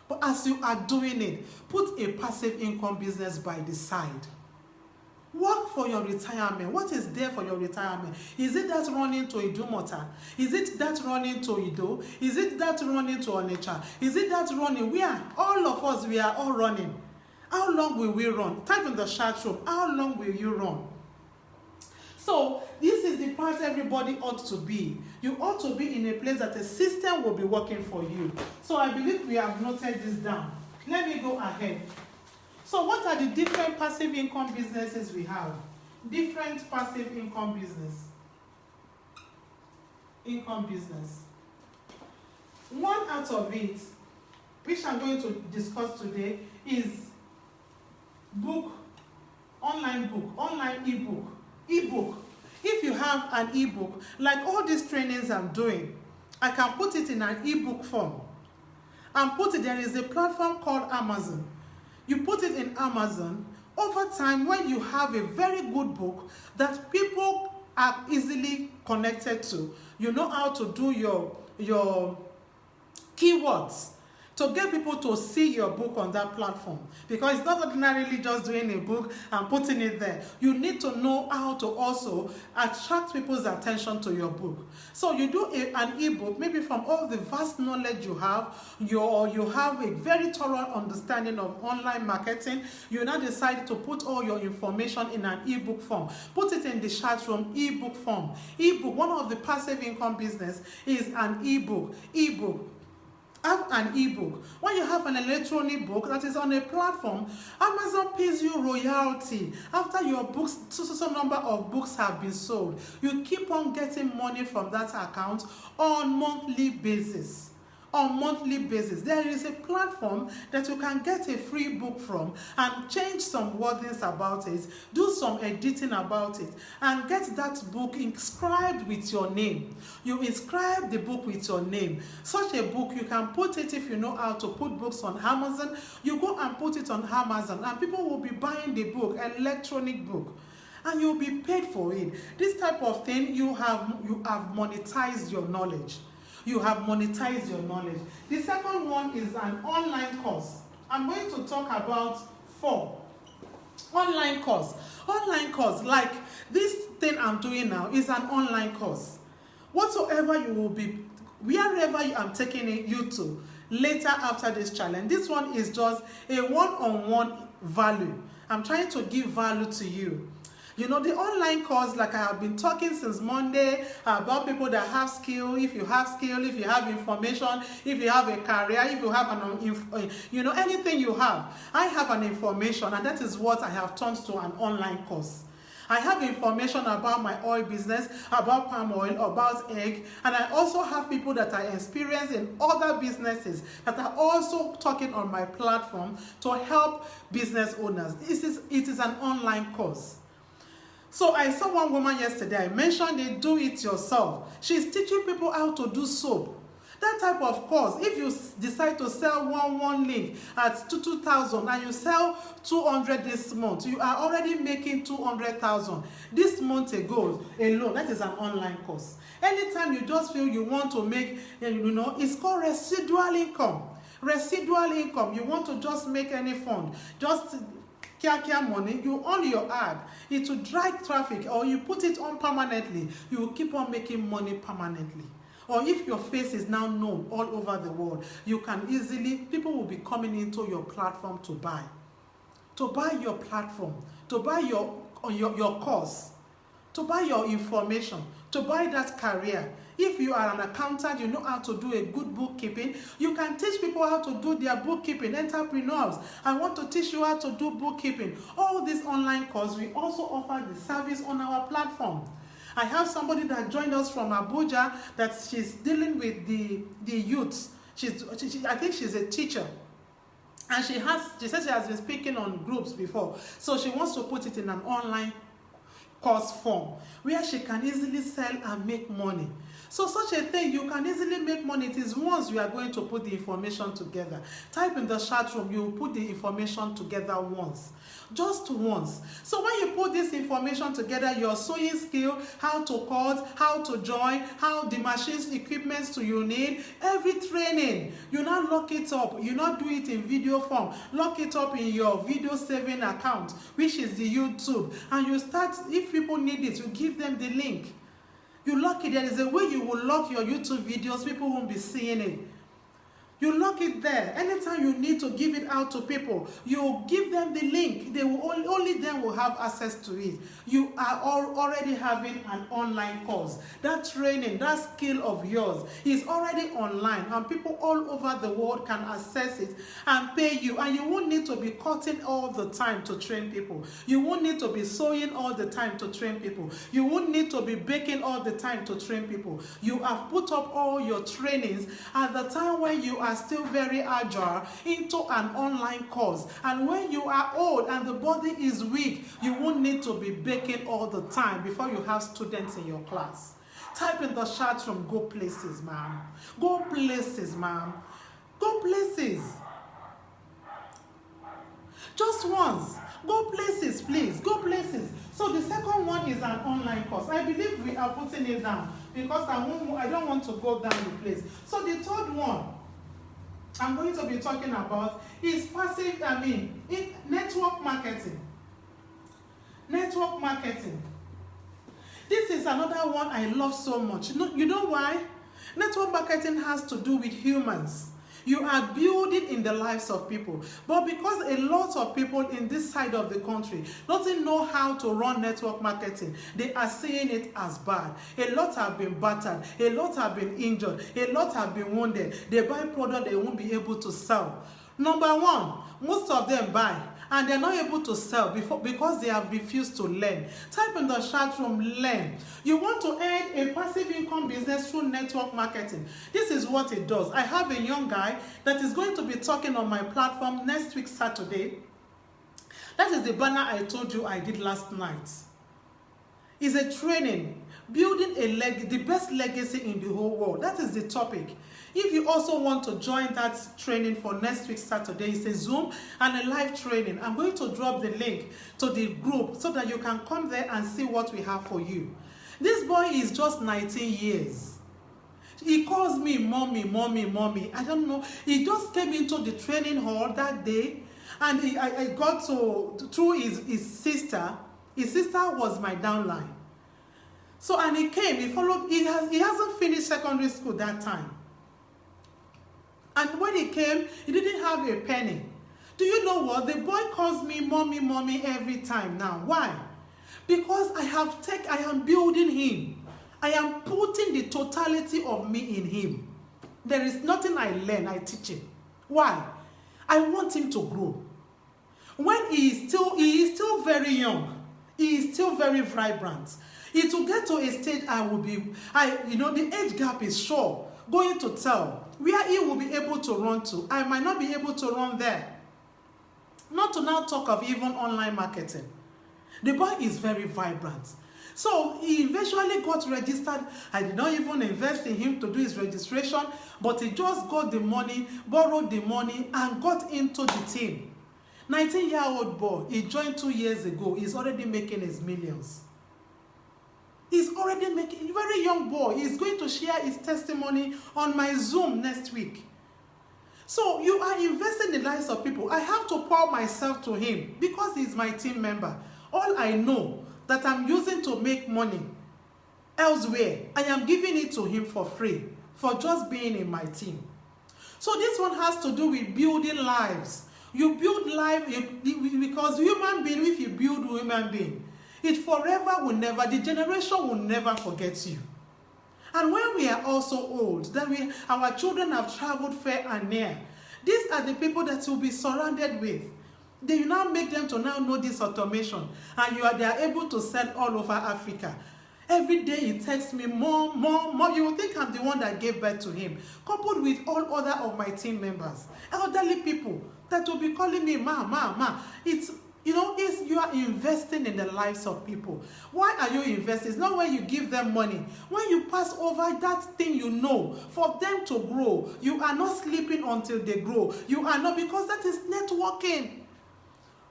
But as you are doing it, put a passive income business by the side. Work for your retirement. What is there for your retirement? Is it that running to Idumota? Is it that running to Ido? Is it that running to Onitsha? Is it that running? All of us, we are all running. How long will we run? Type in the chat room. How long will you run? So this is the part everybody ought to be. You ought to be in a place that a system will be working for you. So I believe we have noted this down. Let me go ahead. So what are the different passive income businesses we have? Different passive income business. One out of it, which I'm going to discuss today, is online ebook. If you have an ebook, like all these trainings I'm doing, I can put it in an ebook form. There is a platform called Amazon. You put it in Amazon. Over time, when you have a very good book that people are easily connected to, you know how to do your keywords to get people to see your book on that platform, because it's not ordinarily just doing a book and putting it there. You need to know how to also attract people's attention to your book. So you do an ebook, maybe from all the vast knowledge you have, you have a very thorough understanding of online marketing. You now decide to put all your information in an ebook form. Put it in the chat room, ebook form. Ebook, one of the passive income business is an ebook. Have an ebook. When you have an electronic book that is on a platform, Amazon pays you royalty after your books, some number of books have been sold. You keep on getting money from that account on monthly basis. There is a platform that you can get a free book from and change some wordings about it, do some editing about it, and get that book inscribed with your name. You inscribe the book with your name. Such a book, you can put it, if you know how to put books on Amazon, you go and put it on Amazon, and people will be buying the book, an electronic book, and you'll be paid for it. This type of thing, you have monetized your knowledge. You have monetized your knowledge. The second one is an online course. I'm going to talk about 4. Online course. Online course, like this thing I'm doing now, is an online course. Whatsoever you will be, wherever I'm taking you to later after this challenge, this one is just a one-on-one value. I'm trying to give value to you. You know, the online course, like I have been talking since Monday about people that have skill. If you have skill, if you have information, if you have a career, if you have anything you have. I have an information, and that is what I have turned to an online course. I have information about my oil business, about palm oil, about egg, and I also have people that are experienced in other businesses that are also talking on my platform to help business owners. It is an online course. So I saw one woman yesterday, I mentioned it, do it yourself. She's teaching people how to do soap. That type of course, if you decide to sell one link at 2,000 and you sell 200 this month, you are already making 200,000. This month ago alone, that is an online course. Anytime you just feel you want to make, it's called residual income. Residual income, you want to just make any fund, just money, you own your ad, it will drive traffic, or you put it on permanently, you will keep on making money permanently. Or if your face is now known all over the world, you can easily, people will be coming into your platform to buy your platform, to buy your course, to buy your information, to buy that career. If you are an accountant, you know how to do a good bookkeeping, you can teach people how to do their bookkeeping. Entrepreneurs, I want to teach you how to do bookkeeping. All these online courses, we also offer the service on our platform. I have somebody that joined us from Abuja that she's dealing with the youths. I think she's a teacher. And she said she has been speaking on groups before. So she wants to put it in an online course form where she can easily sell and make money. So such a thing, you can easily make money. It is once you are going to put the information together. Type in the chat room, you put the information together once. Just once. So when you put this information together, your sewing skill, how to cut, how to join, how the machines, equipments you need, every training, you now lock it up. You not do it in video form. Lock it up in your video saving account, which is the YouTube. And you start, if people need it, you give them the link. You lock it. There is a way you will lock your YouTube videos. People won't be seeing it. You lock it there. Anytime you need to give it out to people, you give them the link. They will only them will have access to it. You are already having an online course. That training, that skill of yours is already online, and people all over the world can access it and pay you. And you won't need to be cutting all the time to train people. You won't need to be sewing all the time to train people. You won't need to be baking all the time to train people. You have put up all your trainings at the time when you are still very agile into an online course. And when you are old and the body is weak, you won't need to be baking all the time before you have students in your class. Type in the chat room, go places, ma'am. Go places, ma'am. Go places. Just once. Go places, please. Go places. So the second one is an online course. I believe we are putting it down because I don't want to go down the place. So the third one I'm going to be talking about is passive, network marketing. Network marketing. This is another one I love so much. You know why? Network marketing has to do with humans. You are building in the lives of people. But because a lot of people in this side of the country doesn't know how to run network marketing, they are seeing it as bad. A lot have been battered. A lot have been injured. A lot have been wounded. They buy product they won't be able to sell. Number one, most of them buy and they're not able to sell because they have refused to learn. Type in the chat room, learn. You want to earn a passive income business through network marketing. This is what it does. I have a young guy that is going to be talking on my platform next week, Saturday. That is the banner I told you I did last night. It's a training, building the best legacy in the whole world. That is the topic. If you also want to join that training for next week Saturday, it's a Zoom and a live training. I'm going to drop the link to the group so that you can come there and see what we have for you. This boy is just 19 years. He calls me mommy, mommy, mommy. I don't know. He just came into the training hall that day and I got through his sister. His sister was my downline. So, and he came, he followed, he hasn't finished secondary school that time. And when he came, he didn't have a penny. Do you know what? The boy calls me mommy, mommy every time now. Why? Because I am building him. I am putting the totality of me in him. There is nothing I learn, I teach him. Why? I want him to grow. When he is still very young, he is still very vibrant. It will get to a stage the age gap is sure going to tell where he will be able to run to. I might not be able to run there. Not to now talk of even online marketing. The boy is very vibrant. So he eventually got registered. I did not even invest in him to do his registration, but he just got the money, borrowed the money, and got into the team. 19-year-old boy, he joined 2 years ago. He's already making his millions. He's already making, very young boy. He's going to share his testimony on my Zoom next week. So you are investing in the lives of people. I have to pour myself to him because he's my team member. All I know that I'm using to make money elsewhere, I am giving it to him for free for just being in my team. So this one has to do with building lives. You build life because human being, if you build human being, it forever will never, the generation will never forget you. And when we are also old, then our children have traveled far and near. These are the people that you'll be surrounded with. They now make them to now know this automation, and they are able to sell all over Africa. Every day he texts me more. You will think I'm the one that gave birth to him, coupled with all other of my team members, elderly people that will be calling me ma. You are investing in the lives of people. Why are you investing? It's not when you give them money. When you pass over that thing you know, for them to grow, you are not sleeping until they grow. You are not, because that is networking.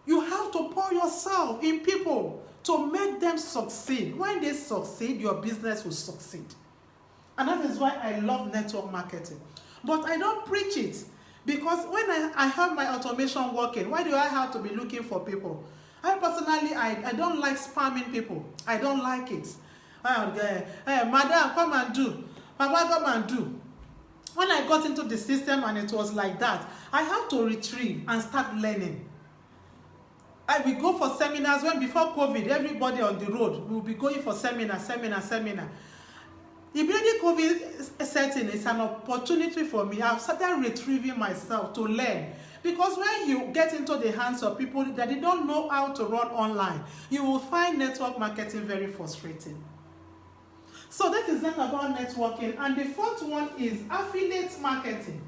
You have to pour yourself in people to make them succeed. When they succeed, your business will succeed. And that is why I love network marketing. But I don't preach it. Because when I have my automation working, why do I have to be looking for people? I personally, I don't like spamming people. I don't like it. Madam, come and do. Papa, come and do. When I got into the system and it was like that, I have to retrieve and start learning. I will go for seminars. When before COVID, everybody on the road will be going for seminar. Immediately COVID setting is an opportunity for me. I've started retrieving myself to learn. Because when you get into the hands of people that they don't know how to run online, you will find network marketing very frustrating. So that is that about networking. And the fourth one is affiliate marketing.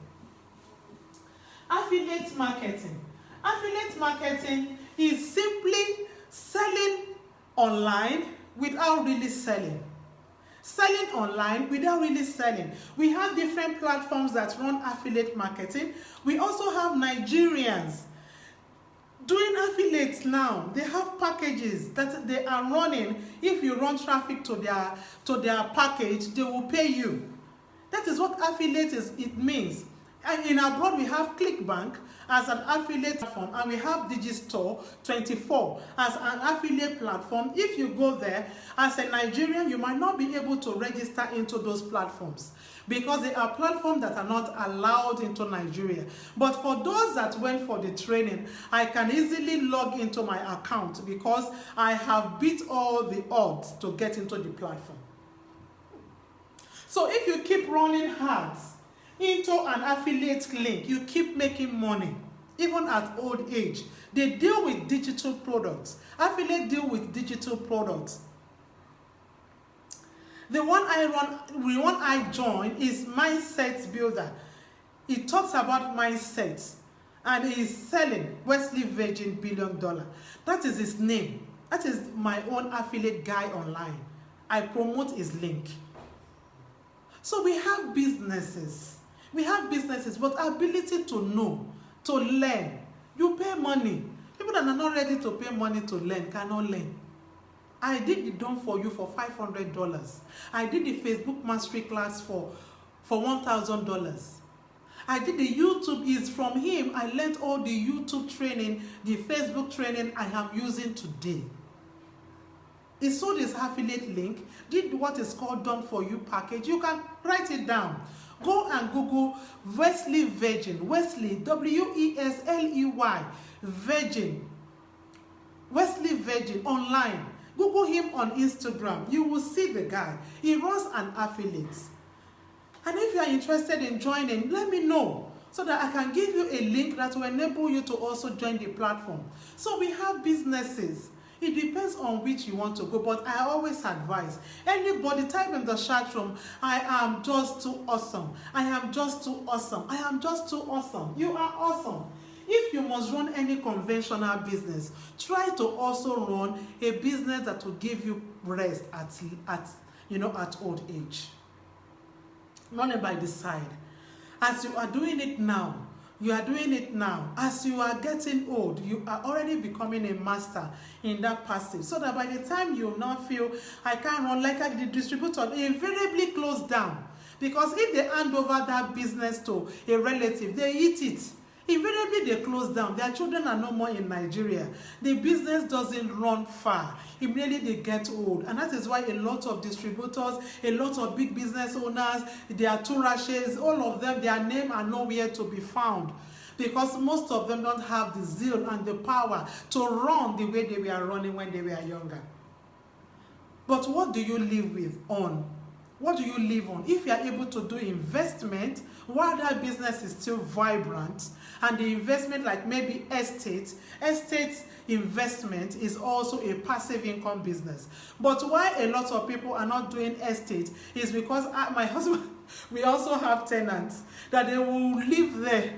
Affiliate marketing. Affiliate marketing is simply selling online without really selling. Selling online without really selling. We have different platforms that run affiliate marketing. We also have Nigerians doing affiliates now. They have packages that they are running. If you run traffic to their package, they will pay you. That is what affiliate is. It means And in abroad, we have ClickBank as an affiliate platform, and we have Digistore24 as an affiliate platform. If you go there as a Nigerian, you might not be able to register into those platforms because they are platforms that are not allowed into Nigeria. But for those that went for the training, I can easily log into my account because I have beat all the odds to get into the platform. So if you keep running ads into an affiliate link, you keep making money, even at old age. They deal with digital products. Affiliate deal with digital products. The one I join is Mindset Builder. It talks about mindset, and he is selling Wesley Virgin $1 billion. That is his name. That is my own affiliate guy online. I promote his link. So we have businesses. We have businesses, but ability to know, to learn. You pay money. People that are not ready to pay money to learn cannot learn. I did the Done For You for $500. I did the Facebook Mastery Class for $1,000. I did the YouTube. Is from him I learned all the YouTube training, the Facebook training I am using today. He sold his affiliate link, did what is called Done For You package. You can write it down. Go and Google Wesley Virgin. Wesley, W-E-S-L-E-Y, Virgin. Wesley Virgin online. Google him on Instagram. You will see the guy. He runs an affiliate. And if you are interested in joining, let me know so that I can give you a link that will enable you to also join the platform. So we have businesses. It depends on which you want to go, but I always advise anybody type in the chat room, I am just too awesome. I am just too awesome. I am just too awesome. You are awesome. If you must run any conventional business, try to also run a business that will give you rest at old age. Run it by the side. As you are doing it now, as you are getting old, you are already becoming a master in that passive, so that by the time you now feel I can't run, like the distributor, they invariably close down, because if they hand over that business to a relative, they eat it. Invariably they close down. Their children are no more in Nigeria. The business doesn't run far. Immediately they get old. And that is why a lot of distributors, a lot of big business owners, their tourages, all of them, their name are nowhere to be found. Because most of them don't have the zeal and the power to run the way they were running when they were younger. But what do you live with on? What do you live on? If you are able to do investment while that business is still vibrant, and the investment like maybe estate investment is also a passive income business. But why a lot of people are not doing estate is because my husband, we also have tenants that they will live there.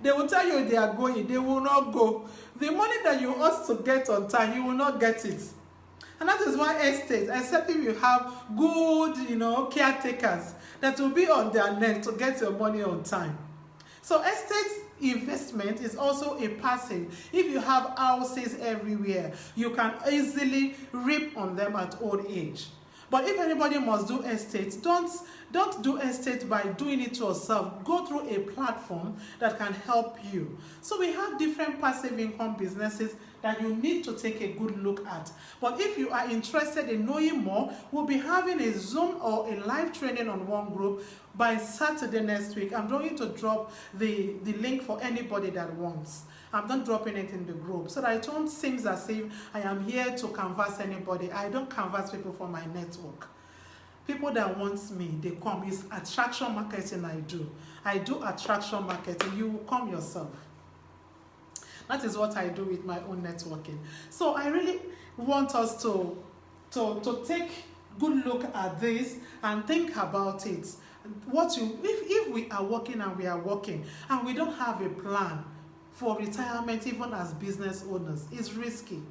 They will tell you they are going, they will not go. The money that you ought to get on time, you will not get it. And that is why estate, except if you have good, caretakers that will be on their neck to get your money on time. So estate investment is also a passive. If you have houses everywhere, you can easily reap on them at old age. But if anybody must do estate, don't do estate by doing it yourself. Go through a platform that can help you. So we have different passive income businesses that you need to take a good look at. But if you are interested in knowing more, we'll be having a Zoom or a live training on one group by Saturday next week. I'm going to drop the link for anybody that wants. I'm not dropping it in the group so that it don't seem as if I am here to canvas anybody. I don't canvas people for my network. People that want me, they come. It's attraction marketing I do. I do attraction marketing. You will come yourself. That is what I do with my own networking. So I really want us to take good look at this and think about it. If we are working and we don't have a plan for retirement, even as business owners, it's risky.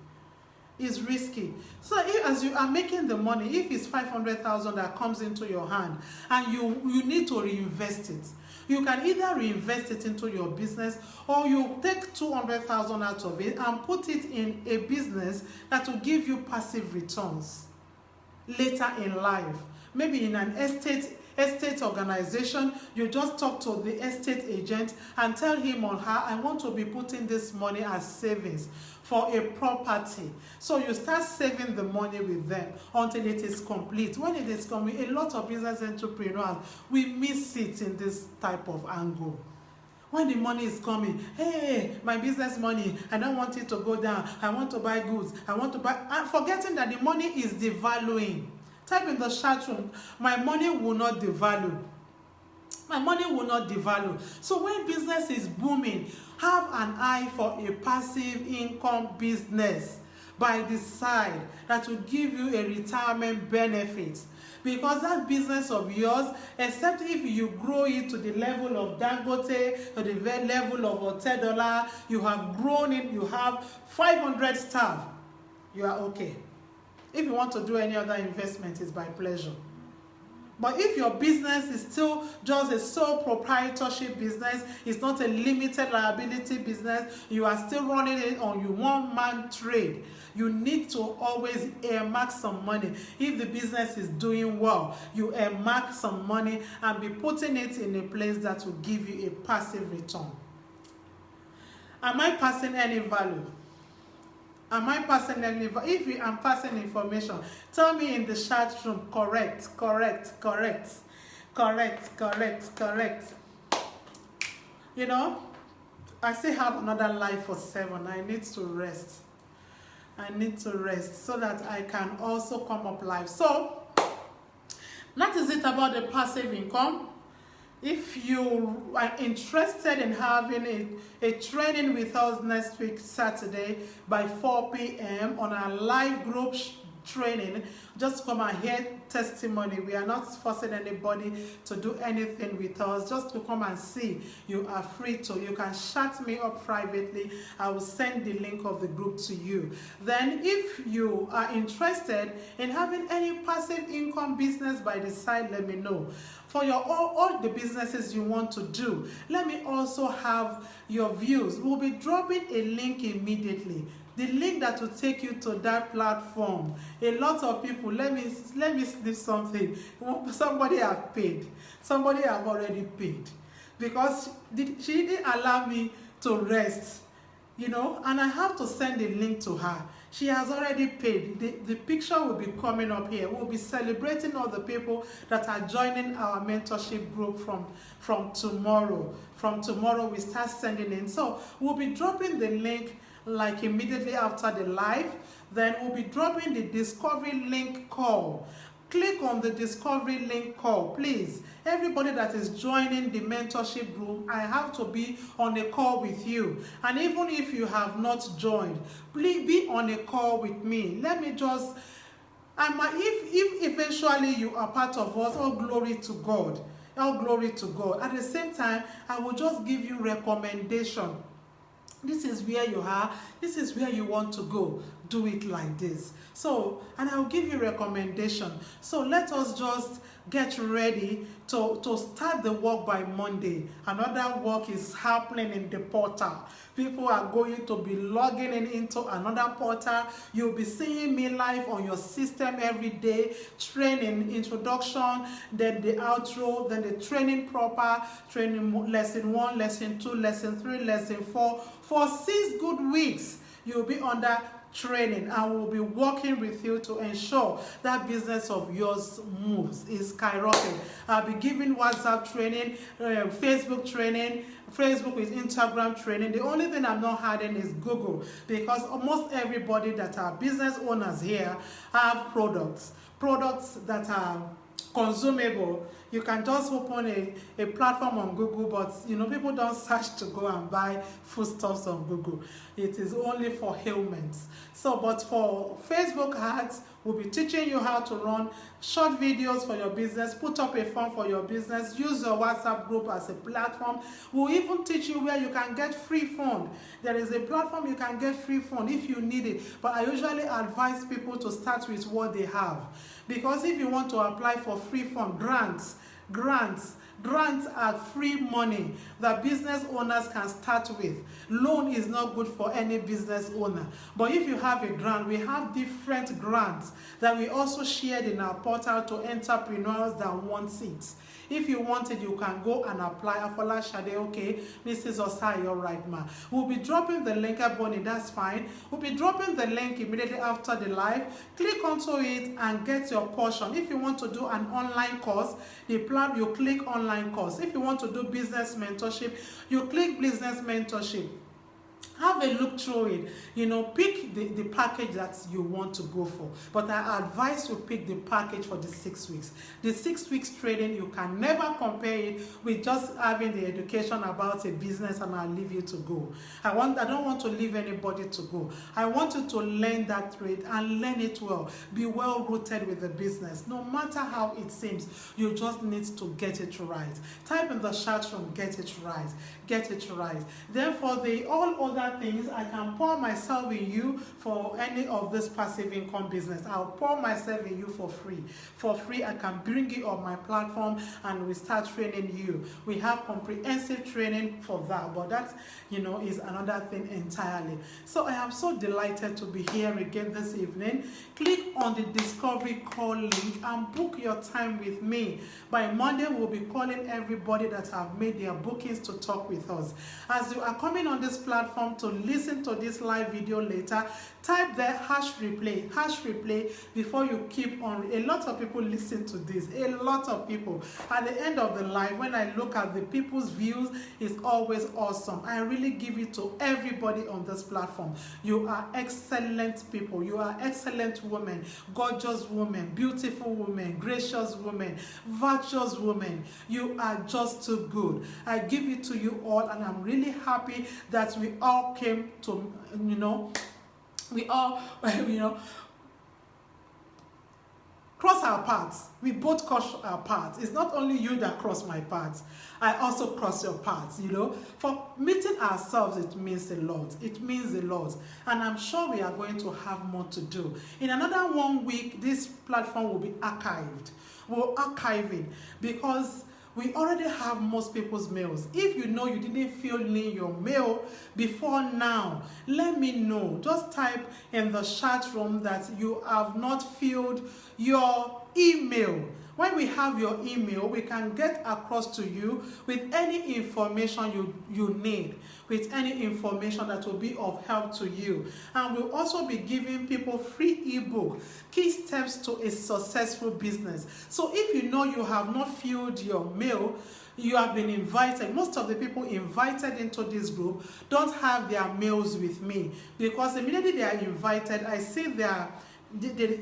It's risky. So as you are making the money, if it's 500,000 that comes into your hand and you need to reinvest it, you can either reinvest it into your business or you take 200,000 out of it and put it in a business that will give you passive returns later in life. Maybe in an estate estate organization, you just talk to the estate agent and tell him or her, I want to be putting this money as savings for a property. So you start saving the money with them until it is complete. When it is complete, a lot of business entrepreneurs, we miss it in this type of angle. When the money is coming, hey, my business money, I don't want it to go down. I want to buy goods. I want to buy, and forgetting that the money is devaluing. Type in the chat room, my money will not devalue. My money will not devalue. So when business is booming, have an eye for a passive income business by the side that will give you a retirement benefit. Because that business of yours, except if you grow it to the level of Dangote, to the level of $10, you have grown it, you have 500 staff, you are okay. If you want to do any other investment, it's by pleasure. But if your business is still just a sole proprietorship business, it's not a limited liability business, you are still running it on your one-man trade, you need to always earmark some money. If the business is doing well, you earmark some money and be putting it in a place that will give you a passive return. Am I passing any value? Am I passing any? If you am passing information, tell me in the chat room. Correct. You know, I still have another life for 7. I need to rest. So that I can also come up live. So that is it about the passive income. If you are interested in having a training with us next week, Saturday, by 4 p.m. on our live group training, just come and hear testimony. We are not forcing anybody to do anything with us, just to come and see. You are free to. You can chat me up privately. I will send the link of the group to you. Then if you are interested in having any passive income business by the side, let me know. For your all the businesses you want to do, let me also have your views. We'll be dropping a link immediately. The link that will take you to that platform. A lot of people, let me slip something. Somebody have paid. Somebody have already paid. Because she didn't allow me to rest. You know, and I have to send a link to her. She has already paid. The picture will be coming up here. We'll be celebrating all the people that are joining our mentorship group from tomorrow. From tomorrow, we start sending in. So we'll be dropping the link like immediately after the live. Then we'll be dropping the discovery link call. Click on the discovery link call, please. Everybody that is joining the mentorship group, I have to be on a call with you. And even if you have not joined, please be on a call with me. Let me just, if eventually you are part of us, all glory to God. All glory to God. At the same time, I will just give you recommendation. This is where you are. This is where you want to go. Do it like this. So, and I'll give you recommendation. So let us just get ready to start the work by Monday. Another work is happening in the portal. People are going to be logging into another portal. You'll be seeing me live on your system every day. Training, introduction, then the outro, then the training proper, training lesson 1, lesson 2, lesson 3, lesson 4. For 6 good weeks, you'll be under training, and we'll be working with you to ensure that business of yours moves, is skyrocketing. I'll be giving WhatsApp training, Facebook training, Facebook with Instagram training. The only thing I'm not adding is Google, because almost everybody that are business owners here have products that are consumable. You can just open a platform on Google, but you know, people don't search to go and buy foodstuffs on Google. It is only for ailments. So, but for Facebook ads, we'll be teaching you how to run short videos for your business, put up a form for your business, use your WhatsApp group as a platform. We'll even teach you where you can get free fund. There is a platform you can get free fund if you need it, but I usually advise people to start with what they have. Because if you want to apply for free fund grants, Grants. Grants are free money that business owners can start with. Loan is not good for any business owner. But if you have a grant, we have different grants that we also shared in our portal to entrepreneurs that want it. If you want it, you can go and apply. Afola Shade, okay, Mrs. Osai, all right, ma. We'll be dropping the link, Bonnie, that's fine. We'll be dropping the link immediately after the live. Click onto it and get your portion. If you want to do an online course, you click online course. If you want to do business mentorship, you click business mentorship. Have a look through it. Pick the package that you want to go for. But I advise you pick the package for the 6 weeks. The 6 weeks training, you can never compare it with just having the education about a business and I'll leave you to go. I don't want to leave anybody to go. I want you to learn that trade and learn it well. Be well rooted with the business. No matter how it seems, you just need to get it right. Type in the chat room, get it right. Get it right. Therefore, all other things, I can pour myself in you for any of this passive income business. I'll pour myself in you for free. For free, I can bring you on my platform and we start training you. We have comprehensive training for that, but that, is another thing entirely. So I am so delighted to be here again this evening. Click on the discovery call link and book your time with me. By Monday, we'll be calling everybody that have made their bookings to talk with us. As you are coming on this platform to listen to this live video later, type the #replay before you keep on. A lot of people listen to this, a lot of people. At the end of the live, when I look at the people's views, it's always awesome. I really give it to everybody on this platform. You are excellent people. You are excellent women, gorgeous women, beautiful women, gracious women, virtuous women. You are just too good. I give it to you all, and I'm really happy that we all came to, we all, cross our paths. We both cross our paths. It's not only you that cross my paths. I also cross your paths, For meeting ourselves, it means a lot. It means a lot. And I'm sure we are going to have more to do. In another 1 week, this platform will be archived. We'll archive it because we already have most people's mails. If you didn't fill in your mail before now, let me know. Just type in the chat room that you have not filled your email. When we have your email, we can get across to you with any information you need, with any information that will be of help to you. And we'll also be giving people free ebook, Key Steps to a Successful Business. So if you have not filled your mail, you have been invited. Most of the people invited into this group don't have their mails with me, because immediately they are invited, I see the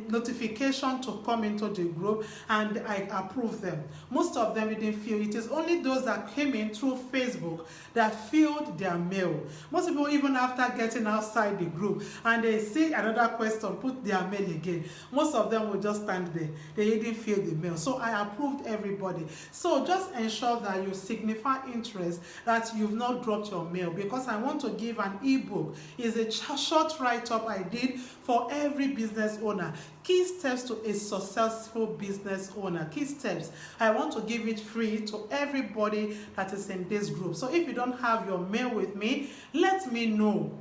notification to come into the group and I approve them. Most of them didn't fill. It is only those that came in through Facebook that filled their mail. Most people, even after getting outside the group and they see another question, put their mail again. Most of them will just stand there. They didn't fill the mail. So I approved everybody. So just ensure that you signify interest, that you've not dropped your mail, because I want to give an ebook. It's a short write-up I did for every business owner. Key steps to a successful business owner. Key steps. I want to give it free to everybody that is in this group. So if you don't have your mail with me, let me know.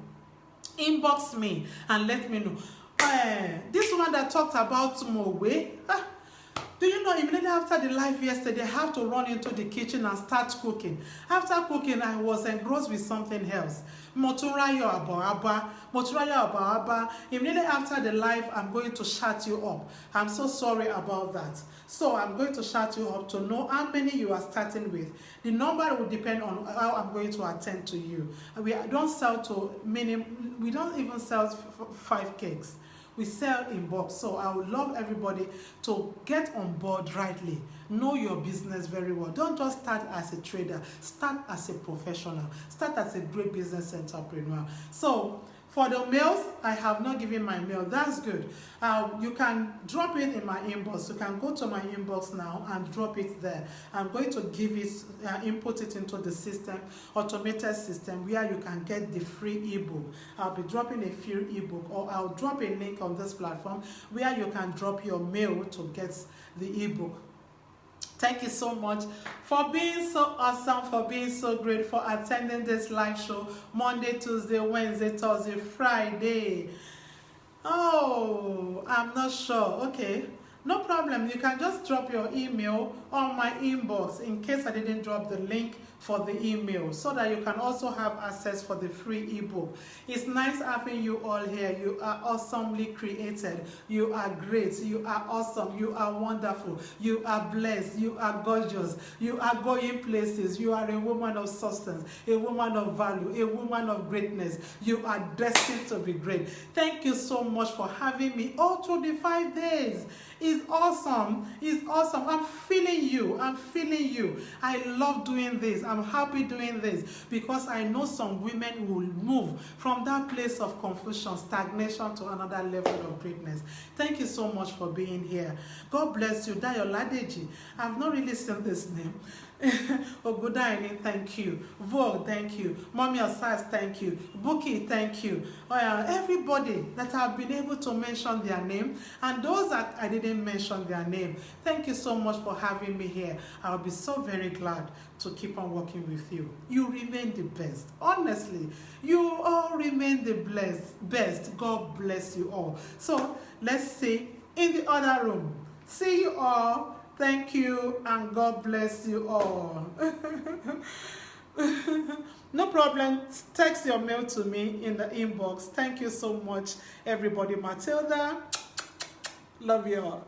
Inbox me and let me know. This one that talked about Mowe. Do you know, immediately after the live yesterday, I have to run into the kitchen and start cooking. After cooking, I was engrossed with something else. Moturayo Abba. Immediately after the live, I'm going to shut you up. I'm so sorry about that. So I'm going to shut you up to know how many you are starting with. The number will depend on how I'm going to attend to you. We don't sell to minimum. We don't even sell 5 cakes. We sell in bulk. So I would love everybody to get on board rightly. Know your business very well. Don't just start as a trader. Start as a professional. Start as a great business entrepreneur. So for the mails, I have not given my mail. That's good. You can drop it in my inbox. You can go to my inbox now and drop it there. I'm going to give it, input it into the system, automated system, where you can get the free ebook. I'll be dropping a free ebook, or I'll drop a link on this platform where you can drop your mail to get the ebook. Thank you so much for being so awesome, for being so great, for attending this live show Monday, Tuesday, Wednesday, Thursday, Friday. Oh, I'm not sure. Okay. No problem. You can just drop your email on my inbox in case I didn't drop the link for the email, so that you can also have access for the free ebook. It's nice having you all here. You are awesomely created. You are great. You are awesome. You are wonderful. You are blessed. You are gorgeous. You are going places. You are a woman of substance, a woman of value, a woman of greatness. You are destined to be great. Thank you so much for having me all through the 5 days. It's awesome. It's awesome. I'm feeling you. I'm feeling you. I love doing this. I'm happy doing this because I know some women will move from that place of confusion, stagnation to another level of greatness. Thank you so much for being here. God bless you. Dayo Ladeji. I've not really seen this name. Ogudaini, thank you. Vogue, thank you. Mommy Osas, thank you. Buki, thank you. Everybody that I've been able to mention their name, and those that I didn't mention their name, thank you so much for having me here. I'll be so very glad to keep on working with you. You remain the best. Honestly, you all remain the best. God bless you all. So let's see in the other room. See you all. Thank you, and God bless you all. No problem. Text your mail to me in the inbox. Thank you so much, everybody. Matilda, love you all.